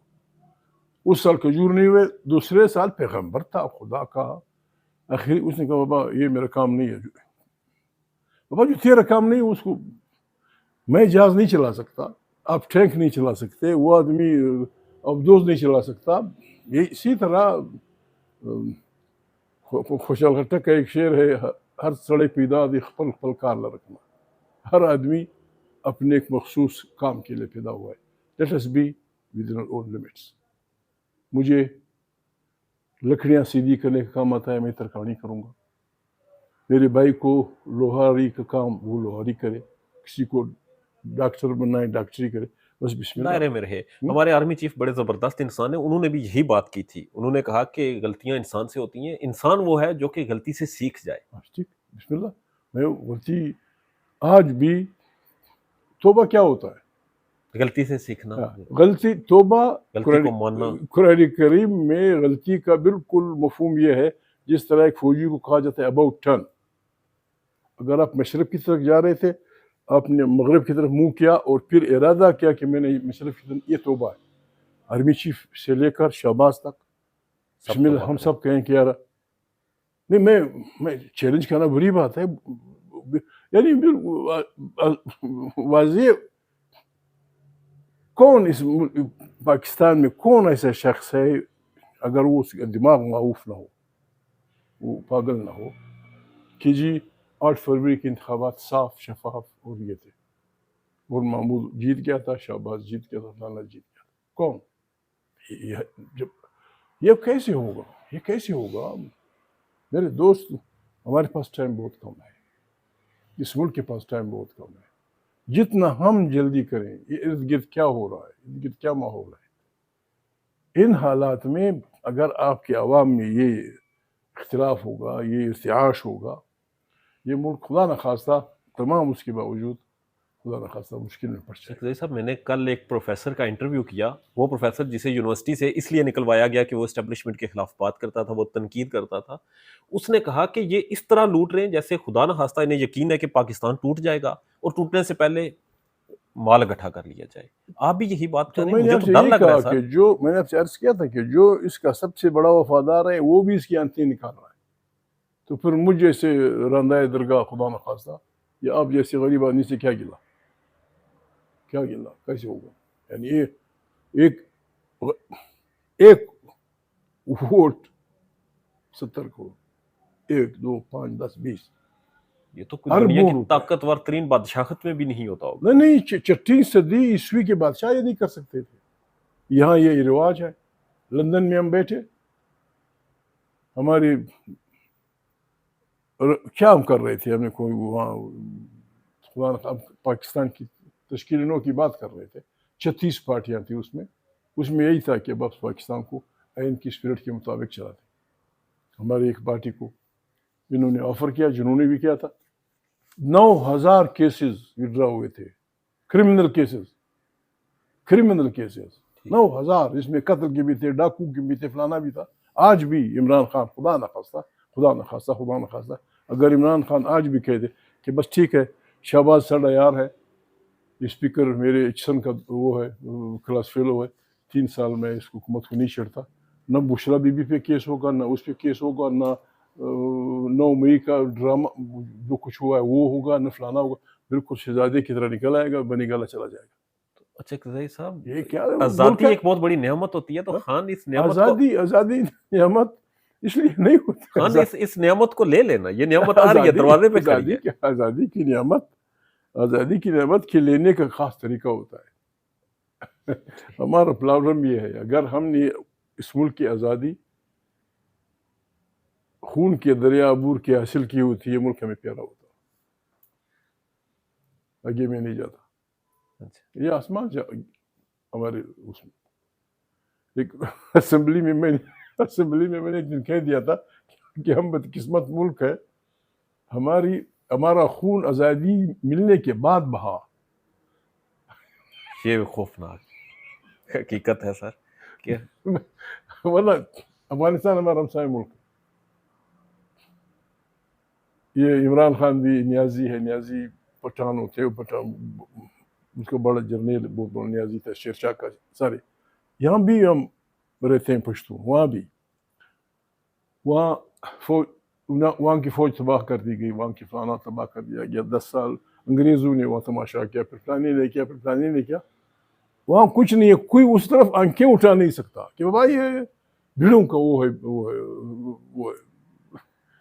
اس سال کھجور نہیں ہوئے، دوسرے سال پیغمبر تھا خدا کا، آخر اس نے کہا بابا یہ میرا کام نہیں ہے. بابا جو تیرا کام نہیں اس کو میں جہاز نہیں چلا سکتا، آپ ٹینک نہیں چلا سکتے، وہ آدمی ابدوز نہیں چلا سکتا. یہ اسی طرح خوشحال خٹک کا ایک شعر ہے، ہر سڑک پیدا خپل خپل کار رکھنا. ہر آدمی اپنے ایک مخصوص کام کے لیے پیدا ہوا ہے. Let us be within our own limits. مجھے لکڑیاں سیدھی کرنے کا کام آتا ہے، میں ترکاڑی کروں گا. میرے بھائی کو لوہاری کا کام وہ لوہاری کرے، کسی کو ڈاکٹر بننا ہے ڈاکٹری کرے، بس بسم اللہ. دائرے میں رہے. ہمارے آرمی چیف بڑے زبردست انسان ہیں، انہوں نے بھی یہی بات کی تھی. انہوں نے کہا کہ غلطیاں انسان سے ہوتی ہیں، انسان وہ ہے جو کہ غلطی سے سیکھ جائے. ٹھیک، بسم اللہ. میں غلطی آج بھی توبہ کیا ہوتا ہے؟ غلطی سے سیکھنا، غلطی توبہ غلطی کو ماننا. قرآن کریم میں غلطی کا بالکل مفہوم یہ ہے جس طرح ایک فوجی کو کہا جاتا ہے اباؤٹ ٹرن. اگر آپ مشرق کی طرف جا رہے تھے، آپ نے مغرب کی طرف منہ کیا اور پھر ارادہ کیا کہ میں نے مشرق کی طرف، یہ توبہ ہے. آرمی چیف سے لے کر شہباز تک بسم اللہ ہم سب کہیں کہ یار نہیں، میں چیلنج کرنا بری بات ہے، یعنی واضح کون اس پاکستان میں کون ایسا شخص ہے اگر وہ اس کا دماغ معروف نہ ہو, وہ پاگل نہ ہو کہ جی 8 فروری کے انتخابات صاف شفاف اور یہ تھے اور محمود جیت گیا تھا, شہباز جیت گیا تھا, فلانا جیت گیا تھا. کون یہ کیسے ہوگا, یہ کیسے ہوگا؟ میرے دوست, ہمارے پاس ٹائم بہت کم ہے, اس ملک کے پاس ٹائم بہت کم ہے. جتنا ہم جلدی کریں, یہ ارد گرد کیا ہو رہا ہے, ارد گرد کیا ماحول ہے, ان حالات میں اگر آپ کے عوام میں یہ اختلاف ہوگا, یہ ارتعاش ہوگا, یہ ملک خدا نخواستہ تمام اس کے باوجود خدا نخواستہ مشکل میں پڑ جائے. صاحب میں نے کل ایک پروفیسر کا انٹرویو کیا, وہ پروفیسر جسے یونیورسٹی سے اس لیے نکلوایا گیا کہ وہ اسٹیبلشمنٹ کے خلاف بات کرتا تھا, وہ تنقید کرتا تھا, اس نے کہا کہ یہ اس طرح لوٹ رہے ہیں جیسے خدا نخواستہ انہیں یقین ہے کہ پاکستان ٹوٹ جائے گا اور ٹوٹنے سے پہلے مال اکٹھا کر لیا جائے. آپ بھی یہی بات کر رہے ہیں, میں نے مجھے آپ تو سے ڈر یہی لگ رہا کہا ہے سر. کہ جو میں نے آپ سے عرض کیا تھا کہ جو اس کا سب سے بڑا وفادار ہے وہ بھی اس کی انتیں نکال رہا ہے, تو پھر مجھ جیسے رندۂ درگاہ خدا نخواستہ یا آپ جیسے غریب آدمی سے کیا گلا, کیا گلا, کیسے ہوگا؟ یعنی ایک ووٹ 70 کروڑ, 1 2 5 10 20, یہ تو کوئی دنیا کی طاقتور ترین بادشاہت میں بھی نہیں ہوتا ہوگا. نہیں 6 صدی عیسوی کے بادشاہ یہ نہیں کر سکتے تھے. یہاں یہ رواج ہے. لندن میں ہم بیٹھے, ہماری کیا ہم کر رہے تھے, ہمیں کوئی وہاں پاکستان کی تشکیل نو کی بات کر رہے تھے, 36 پارٹیاں تھیں اس میں یہی تھا کہ بس پاکستان کو آئین کی اسپرٹ کے مطابق چلاتے. ہماری ایک پارٹی کو انہوں نے آفر کیا, جنہوں نے بھی کیا تھا, 9,000 کیسز وڈرا ہوئے تھے, کرمنل کیسز 9,000, اس میں قتل کے بھی تھے, ڈاکو کے بھی تھے, فلانا بھی تھا. آج بھی عمران خان خدا نخواستہ اگر عمران خان آج بھی کہہ دے کہ بس ٹھیک ہے, شہباز ساڈا یار ہے, اسپیکر میرے اچسن کا وہ ہے, کلاس فیلو ہے, 3 سال میں اس حکومت کو نہیں چھڑتا, نہ بشرا بی بی پہ کیس ہوگا, نہ اس پہ کیس ہوگا, نہ 9 مئی کا ڈرامہ جو کچھ ہوا ہے وہ ہوگا, نہ فلانا ہوگا, بالکل شہزادے کی طرح نکل آئے گا, بنی گالا چلا جائے گا. اچھا قضائی صاحب, یہ کیا آزادی ایک بہت بڑی نعمت ہوتی ہے, تو خان اس نعمت کو آزادی نعمت اس لیے نہیں ہوتی. خان اس نعمت کو لے لینا, یہ نعمت آ رہی ہے, دروازے پہ کھڑی ہے. آزادی کی نعمت کے لینے کا خاص طریقہ ہوتا ہے. ہمارا پرابلم یہ ہے, اگر ہم نے اس ملک کی آزادی خون کے دریا عبور کے حاصل کی ہوتی, یہ ملک ہمیں پیارا ہوتا, آگے میں نہیں جاتا. یہ آسمان ہمارے اس میں ایک اسمبلی میں میں نے ایک دن کہہ دیا تھا کہ ہم بدقسمت ملک ہے, ہمارا خون آزادی ملنے کے بعد بہا. یہ خوفناک حقیقت ہے سر, کہ ورنہ افغانستان ہمارا ہمسائے ملک ہے. یہ عمران خان بھی نیازی ہے, نیازی پٹھان ہوتے, اس کا بڑا جرنیل بہت بڑا نیازی تھا, شیر شاہ کا سارے. یہاں بھی ہم رہتے ہیں پشتو, وہاں کی فوج تباہ کر دی گئی, وہاں کی فلانا تباہ کر دیا گیا. 10 سال انگریزوں نے وہاں تماشا کیا, پھر فلانے نے کیا. وہاں کچھ نہیں ہے, کوئی اس طرف آنکھیں اٹھا نہیں سکتا کہ بابا یہ بھیڑوں کا وہ ہے,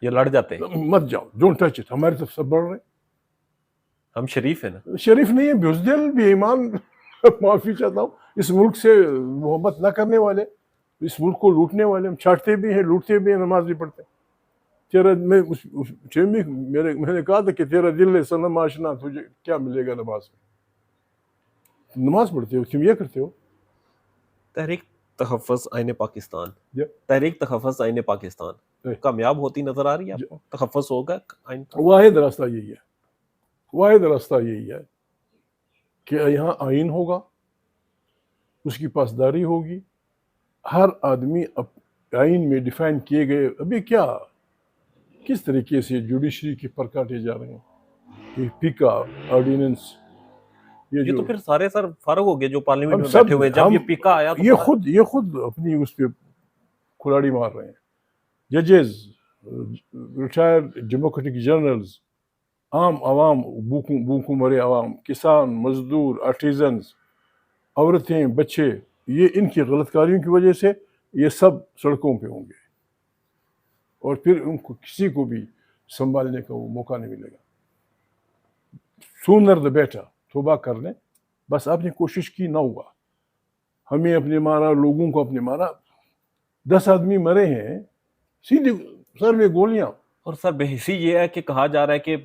یہ لڑ جاتے ہیں, مت جاؤ, ڈونٹ ٹچ اٹ. ہماری طرف سب بڑھ رہے ہیں, ہم شریف ہیں نا. شریف نہیں ہے, بزدل, بے ایمان. معافی چاہتا ہوں, اس ملک سے محبت نہ کرنے والے, اس ملک کو لوٹنے والے. ہم چھاٹتے بھی ہیں, لوٹتے بھی ہیں, نماز نہیں پڑھتے. میں نے کہا تھا کہ تیرا دل ہے صنم آشنا, تجھے کیا ملے گا نماز میں؟ نماز پڑھتے ہو, تم یہ کرتے ہو. تحریک تحفظ آئین پاکستان کامیاب ہوتی نظر آ رہی ہے آپ کو؟ تحفظ ہوگا آئین کا؟ واحد راستہ یہی ہے کہ یہاں آئین ہوگا, اس کی پاسداری ہوگی. ہر آدمی آئین میں ڈیفائن کیے گئے, ابھی کیا کس طریقے سے جوڈیشری کے پر کاٹے جا رہے ہیں, یہ پیکا آرڈیننس, یہ تو پھر سارے سر فارغ ہو گئے جو پارلیمنٹ میں بیٹھے ہوئے, جب یہ پیکا آیا تو یہ خود اپنی اس پہ کھلاڑی مار رہے ہیں. ججز, ریٹائرڈ ڈیموکریٹک جنرلز, عام عوام, بھوکوں مرے عوام, کسان, مزدور, آرٹیزنز, عورتیں بچے یہ ان کی غلط کاریوں کی وجہ سے یہ سب سڑکوں پہ ہوں گے اور پھر ان کو کسی کو بھی سنبھالنے کا وہ موقع نہیں ملے گا. Sooner the better. توبہ کر لیں. بس آپ نے کوشش کی نہ ہوا. ہمیں اپنے مارا, لوگوں کو اپنے مارا. 10 آدمی مرے ہیں سیدھے سر میں گولیاں. اور سر بحثی یہ ہے کہ کہا جا رہا ہے کہ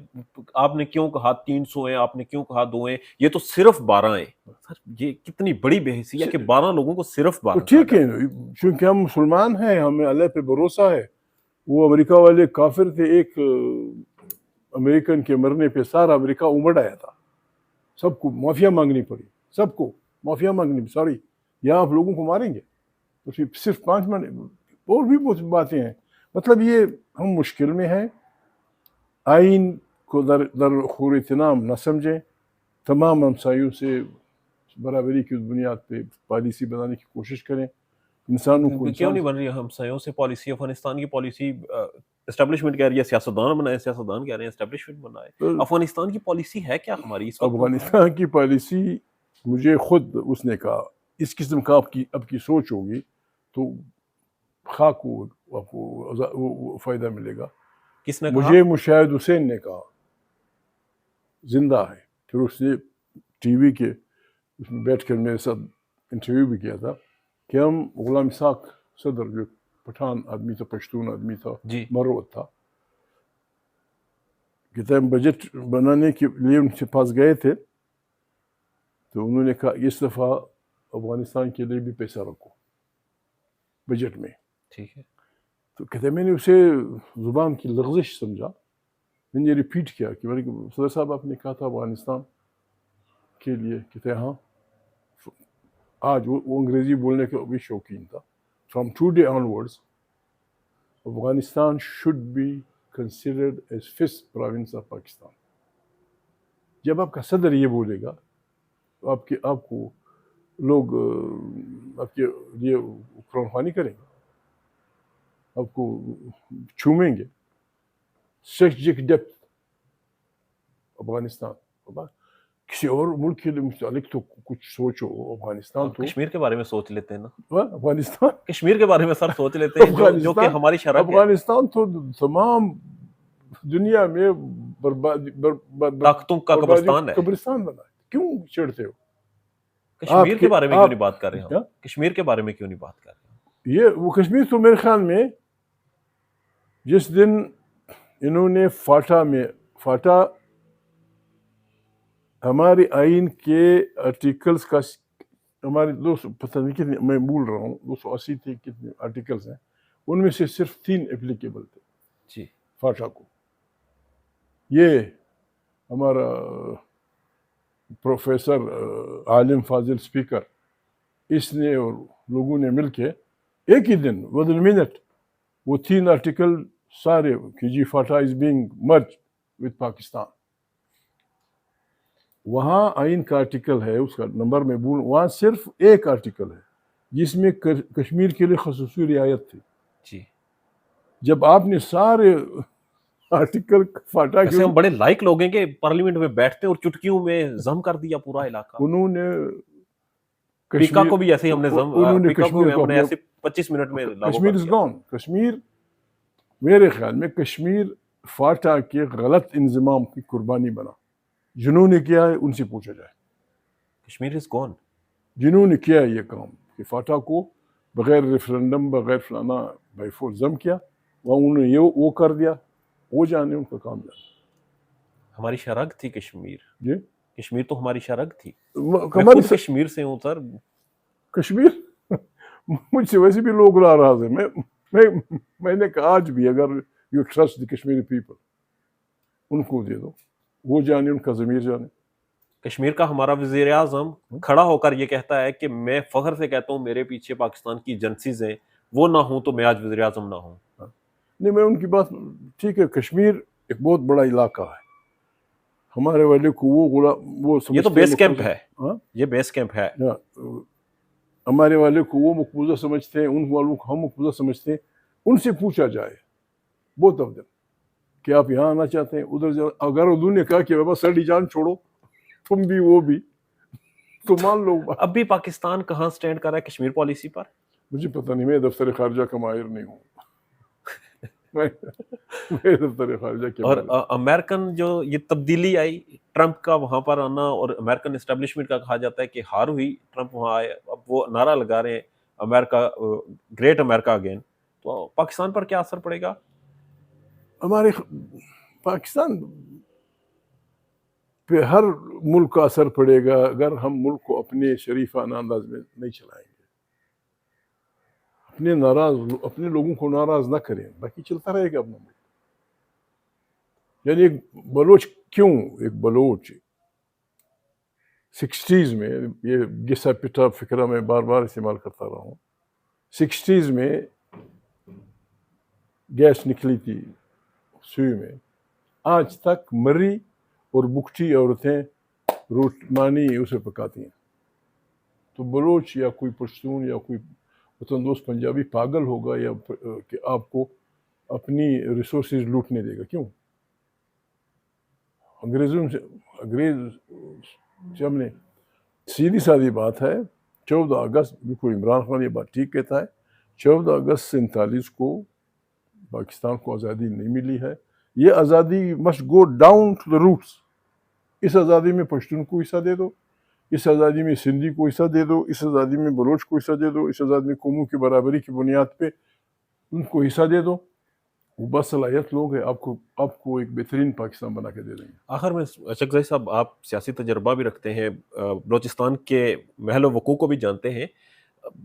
آپ نے کیوں کہا 300 ہیں, آپ نے کیوں کہا 2 ہیں, یہ تو صرف 12 ہیں. سر یہ کتنی بڑی بحثی ہے کہ 12 لوگوں کو صرف 12. ٹھیک ہے, چونکہ ہم مسلمان ہیں, ہمیں اللہ پہ بھروسہ ہے. وہ امریکہ والے کافر تھے, ایک امریکن کے مرنے پہ سارا امریکہ امڑ آیا تھا. سب کو معافیا مانگنی پڑی, سب کو معافیا مانگنی. سوری, یہاں آپ لوگوں کو ماریں گے تو صرف 5 منٹ. اور بھی بہت باتیں ہیں. مطلب یہ ہم مشکل میں ہیں. آئین کو در خور اہتمام نہ سمجھیں. تمام ہمسایوں سے برابری کی بنیاد پہ پالیسی بنانے کی کوشش کریں. انسانوں کو کیوں نہیں بن رہی ہمسایوں سے پالیسی؟ افغانستان کی پالیسی اسٹیبلشمنٹ کہہ رہی ہے سیاستدان بنائے, سیاستدان کہہ رہے ہیں اسٹیبلشمنٹ بنائے. افغانستان کی پالیسی ہے کیا ہماری اس وقت؟ افغانستان کی پالیسی مجھے خود اس نے کہا اس قسم کا اب کی سوچ ہوگی تو خاک کو آپ کو فائدہ ملے گا. کس نے کہا؟ مجھے مشاہد حسین نے کہا, زندہ ہے. پھر اس نے ٹی وی کے اس میں بیٹھ کر میرے ساتھ انٹرویو بھی کیا تھا کہ ہم غلام اسحاق صدر جو پٹھان آدمی تھا, پشتون آدمی تھا, مروت تھا, کہتے ہیں بجٹ بنانے کے لیے ان کے پاس گئے تھے تو انہوں نے کہا اس دفعہ افغانستان کے لیے بھی پیسہ رکھو بجٹ میں. ٹھیک ہے. تو کہتے ہیں میں نے اسے زبان کی لغزش سمجھا. میں نے ریپیٹ کیا کہ صدر صاحب آپ نے کہا تھا افغانستان کے لیے. کہتے ہیں ہاں. آج وہ انگریزی بولنے کا بھی شوقین تھا. From today onwards Afghanistan should be considered as 5th province of Pakistan. جب آپ کا صدر یہ بولے گا تو آپ کو لوگ آپ کے لیے قرآن خوانی کریں گے, آپ کو چھومیں گے. Strategic depth Afghanistan. کسی اور ملک کے متعلق تو کچھ سوچو. افغانستان تو کشمیر کے بارے میں سوچ لیتے ہیں نا. افغانستان کشمیر کے بارے میں سر سوچ لیتے ہیں جو کہ ہماری شرح ہے. افغانستان تو تمام دنیا میں طاقتوں کا قبرستان ہے. قبرستان بنا ہے. کیوں چڑھتے ہو؟ کشمیر کے بارے میں کیوں نہیں بات کر رہے ہیں؟ کشمیر کے بارے میں کیوں نہیں بات کر رہے ہیں؟ یہ وہ کشمیر تو میرے خیال میں جس دن انہوں نے فاٹا ہمارے آئین کے آرٹیکلز کا, ہمارے 200 پتہ نہیں کتنے میں بھول رہا ہوں 280 تھے کتنے آرٹیکلز ہیں, ان میں سے صرف 3 اپلیکیبل تھے جی فاٹا کو. یہ ہمارا پروفیسر عالم فاضل اسپیکر, اس نے اور لوگوں نے مل کے ایک ہی دن ودن منٹ وہ 3 آرٹیکل سارے کہ جی FATA is being merge with Pakistan. وہاں آئین کا آرٹیکل ہے, اس کا نمبر میں بھول, وہاں صرف ایک آرٹیکل ہے جس میں کشمیر کے لیے خصوصی رعایت تھی. جی جب آپ نے سارے آرٹیکل فاٹا کے, ہم بڑے لائق لوگ ہیں کہ پارلیمنٹ میں بیٹھتے اور چٹکیوں میں ضم کر دیا پورا علاقہ. انہوں نے پیکا کو بھی ایسے ہی ہم نے ضم, انہوں نے پیکا کو کشمیر ہم نے ایسے 25 منٹ میں کشمیر از گون. کشمیر میرے خیال میں کشمیر فاٹا کے غلط انضمام کی قربانی بنا. جنہوں نے کیا ہے ان سے پوچھا جائے. کشمیر از گون. جنہوں نے کیا ہے یہ کام کہ فاٹا کو بغیر ریفرنڈم بغیر فلانا بائی فورس ضم کیا, وہاں انہوں نے وہ کر دیا, وہ جانے ان کا کام جانے. ہماری شرگ تھی کشمیر. جی کشمیر تو ہماری شرگ تھی. ہماری کشمیر سے ہوں سر. کشمیر مجھ سے ویسے بھی لوگ ناراض ہیں. میں نے کہا آج بھی اگر you trust the Kashmiri people in کو دے دو, وہ جانے, ان کا ضمیر جانے. کشمیر کا ہمارا وزیر اعظم کھڑا ہو کر یہ کہتا ہے کہ میں فخر سے کہتا ہوں میرے پیچھے پاکستان کی ایجنسیز ہیں, وہ نہ ہوں تو میں آج وزیر اعظم نہ ہوں. نہیں, میں ان کی بات ٹھیک ہے. کشمیر ایک بہت بڑا علاقہ ہے. ہمارے والے کو وہ یہ تو بیس کیمپ ہے. یہ بیس کیمپ ہے. ہمارے والے کو وہ مقبوضہ سمجھتے ہیں, ان والوں کو ہم مقبوضہ سمجھتے ہیں. ان سے پوچھا جائے بہت افضل کہ آپ یہاں آنا چاہتے ہیں ادھر جاؤ. اگر انہوں نے کہا کہ بابا سڑی جان چھوڑو, تم بھی وہ بھی, تو مان لو. اب بھی پاکستان کہاں سٹینڈ کر رہا ہے کشمیر پالیسی پر؟ مجھے پتہ نہیں, میں دفتر خارجہ کا ماہر نہیں ہوں. میں دفتر خارجہ کے اور ماہر. امریکن جو یہ تبدیلی آئی ٹرمپ کا وہاں پر آنا, اور امریکن اسٹیبلشمنٹ کا کہا جاتا ہے کہ ہار ہوئی, ٹرمپ وہاں آئے, اب وہ نعرہ لگا رہے ہیں امریکہ گریٹ امریکہ اگین, تو پاکستان پر کیا اثر پڑے گا؟ ہمارے پاکستان پہ ہر ملک کا اثر پڑے گا اگر ہم ملک کو اپنے شریفانہ انداز میں نہیں چلائیں گے. اپنے لوگوں کو ناراض نہ کریں, باقی چلتا رہے گا اپنا ملک. یعنی ایک بلوچ 60s میں, یہ گسا پٹا فکرہ میں بار بار استعمال کرتا رہا ہوں, 60s میں گیس نکلی تھی سوئی میں, آج تک مری اور بکٹی عورتیں روٹمانی اسے پکاتی ہیں. تو بلوچ یا کوئی پشتون یا کوئی وطن دوست پنجابی پاگل ہوگا یا کہ آپ کو اپنی ریسورسز لوٹنے دے گا؟ کیوں؟ انگریز سے ہم نے, سیدھی سادی بات ہے, 14 اگست, بالکل عمران خان یہ بات ٹھیک کہتا ہے, 14 اگست 47 کو پاکستان کو آزادی نہیں ملی ہے. یہ آزادی must go down to the roots. اس آزادی میں پشتون کو حصہ دے دو, اس آزادی میں سندھی کو حصہ دے دو, اس آزادی میں بلوچ کو حصہ دے دو, اس آزادی میں قوموں کی برابری کی بنیاد پہ ان کو حصہ دے دو. وہ باصلاحیت لوگ ہیں, آپ کو ایک بہترین پاکستان بنا کے دے دیں گے. آخر میں اشرف صاحب, آپ سیاسی تجربہ بھی رکھتے ہیں, بلوچستان کے محل و وقوع کو بھی جانتے ہیں,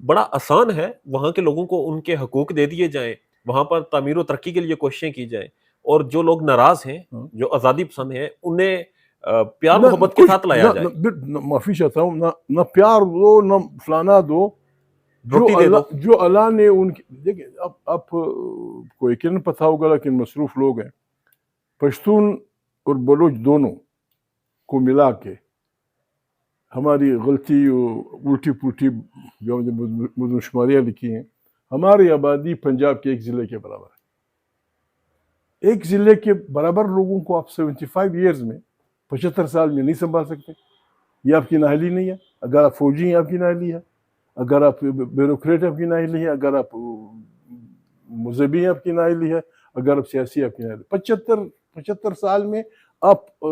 بڑا آسان ہے وہاں کے لوگوں کو ان کے حقوق دے دیے جائیں, وہاں پر تعمیر و ترقی کے لیے کوششیں کی جائیں, اور جو لوگ ناراض ہیں, جو آزادی پسند ہیں, انہیں پیار محبت کے ساتھ لایا جائے. معافی چاہتا ہوں, نہ پیار دو نہ فلانا دو, جو اللہ نے ان کی. دیکھیں آپ کو یقیناً پتہ ہوگا لیکن مصروف لوگ ہیں, پشتون اور بلوچ دونوں کو ملا کے ہماری غلطی الٹی پلٹی جو مردم شماریاں لکھی ہیں, ہماری آبادی پنجاب کے ایک ضلع کے برابر ہے. ایک ضلع کے برابر لوگوں کو آپ 75 ایئرز میں 75 سال میں نہیں سنبھال سکتے. یہ آپ کی نااہلی نہیں ہے. اگر آپ فوجی ہیں آپ کی نااہلی ہے, اگر آپ بیوروکریٹ آپ کی نااہلی ہے, اگر آپ مذہبی ہیں آپ کی نااہلی ہے, اگر آپ سیاسی آپ کی نااہلی. 75 سال میں آپ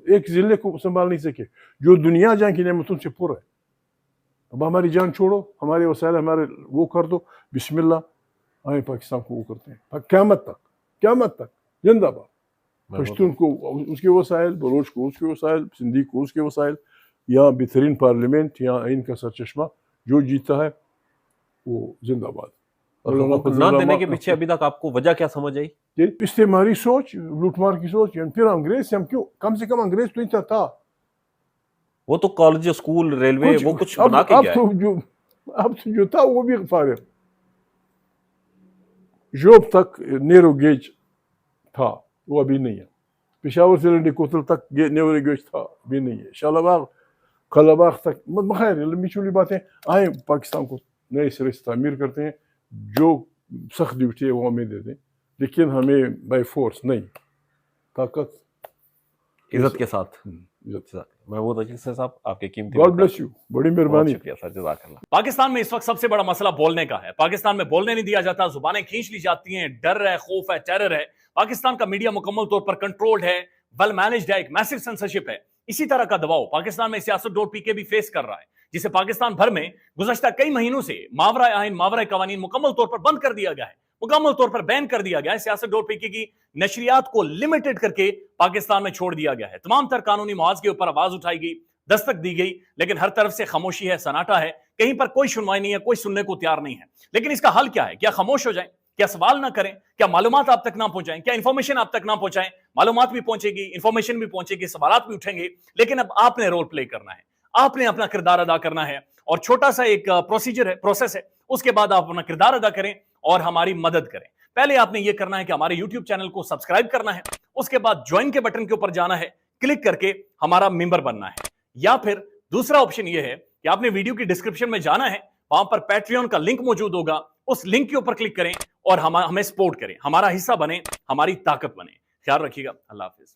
ایک ضلع کو سنبھال نہیں سکے جو دنیا جہاں کی نعمتوں سے پر ہے. اب ہماری جان چھوڑو, ہمارے وسائل ہمارے وہ کر دو, بسم اللہ, آئیں پاکستان کو وہ کرتے ہیں قیامت تک زندہ باد. پشتون کو اس کے وسائل, بلوچ کو اس کے وسائل, سندھی کو اس کے وسائل, یا بہترین پارلیمنٹ یا آئین کا سرچشمہ, جو جیتا ہے وہ زندہ باد. حقوق نہ دینے کے پیچھے ابھی تک آپ کو وجہ کیا سمجھ آئی؟ استعماری سوچ, لوٹ مار کی سوچ. پھر انگریز سے ہم کیوں, کم سے کم انگریز تو نہیں تھا. وہ تو کالج, اسکول, ریلوے, وہ کچھ بنا کے گیا ہے. اب تو جو تھا وہ بھی فارغ. جوب تک نیرو گیج تھا, وہ ابھی نہیں ہے. پشاور سے لنڈی کوتل تک نیرو گیج تھا, ابھی نہیں ہے. شالا باغ, قلعہ باغ تک, بخیر لمبی چوڑی باتیں. آئیں پاکستان کو نئے سرے سے تعمیر کرتے ہیں. جو سخت ڈیوٹی ہے وہ ہمیں دے دیں, لیکن ہمیں بائی فورس نہیں, طاقت عزت کے ساتھ. محمود عقیل صاحب, آپ کے قیمتی گاڈ بلیس یو, بڑی مہربانی. شکریہ سر, جزاک اللہ. پاکستان میں اس وقت سب سے بڑا مسئلہ بولنے کا ہے. پاکستان میں بولنے نہیں دیا جاتا, زبانیں کھینچ لی جاتی ہیں, ڈر ہے, خوف ہے, ٹیرر ہے. پاکستان کا میڈیا مکمل طور پر کنٹرولڈ ہے, ویل مینجڈ ہے, ایک میسو سینسرشپ ہے. اسی طرح کا دباؤ پاکستان میں سیاست.pk بھی فیس کر رہا ہے, جسے پاکستان بھر میں گزشتہ کئی مہینوں سے ماورائے آئین, ماورائے قوانین مکمل طور پر بند کر دیا گیا ہے, مکمل طور پر بین کر دیا گیا ہے. سیاست.pk کی نشریات کو لمیٹڈ کر کے پاکستان میں چھوڑ دیا گیا ہے. تمام تر قانونی محاذ کے اوپر آواز اٹھائی گئی, دستک دی گئی, لیکن ہر طرف سے خاموشی ہے, سناٹا ہے, کہیں پر کوئی سنوائی نہیں ہے, کوئی سننے کو تیار نہیں ہے. لیکن اس کا حل کیا ہے؟ کیا خاموش ہو جائیں؟ کیا سوال نہ کریں؟ کیا معلومات آپ تک نہ پہنچائیں؟ کیا انفارمیشن آپ تک نہ پہنچائیں؟ معلومات بھی پہنچے گی, انفارمیشن بھی پہنچے گی, سوالات بھی اٹھیں گے, لیکن اب آپ نے رول پلے کرنا ہے, آپ نے اپنا کردار ادا کرنا ہے. اور چھوٹا سا ایک پروسیجر ہے, پروسیس ہے, اس کے بعد آپ اپنا کردار ادا کریں اور ہماری مدد کریں. پہلے آپ نے یہ کرنا ہے کہ ہمارے یوٹیوب چینل کو سبسکرائب کرنا ہے, اس کے بعد جوائن کے بٹن کے اوپر جانا ہے, کلک کر کے ہمارا ممبر بننا ہے. یا پھر دوسرا آپشن یہ ہے کہ آپ نے ویڈیو کی ڈسکرپشن میں جانا ہے, وہاں پر پیٹریون کا لنک موجود ہوگا, اس لنک کے اوپر کلک کریں اور ہمیں سپورٹ کریں, ہمارا حصہ بنیں, ہماری طاقت بنیں. خیال رکھیے گا. اللہ حافظ.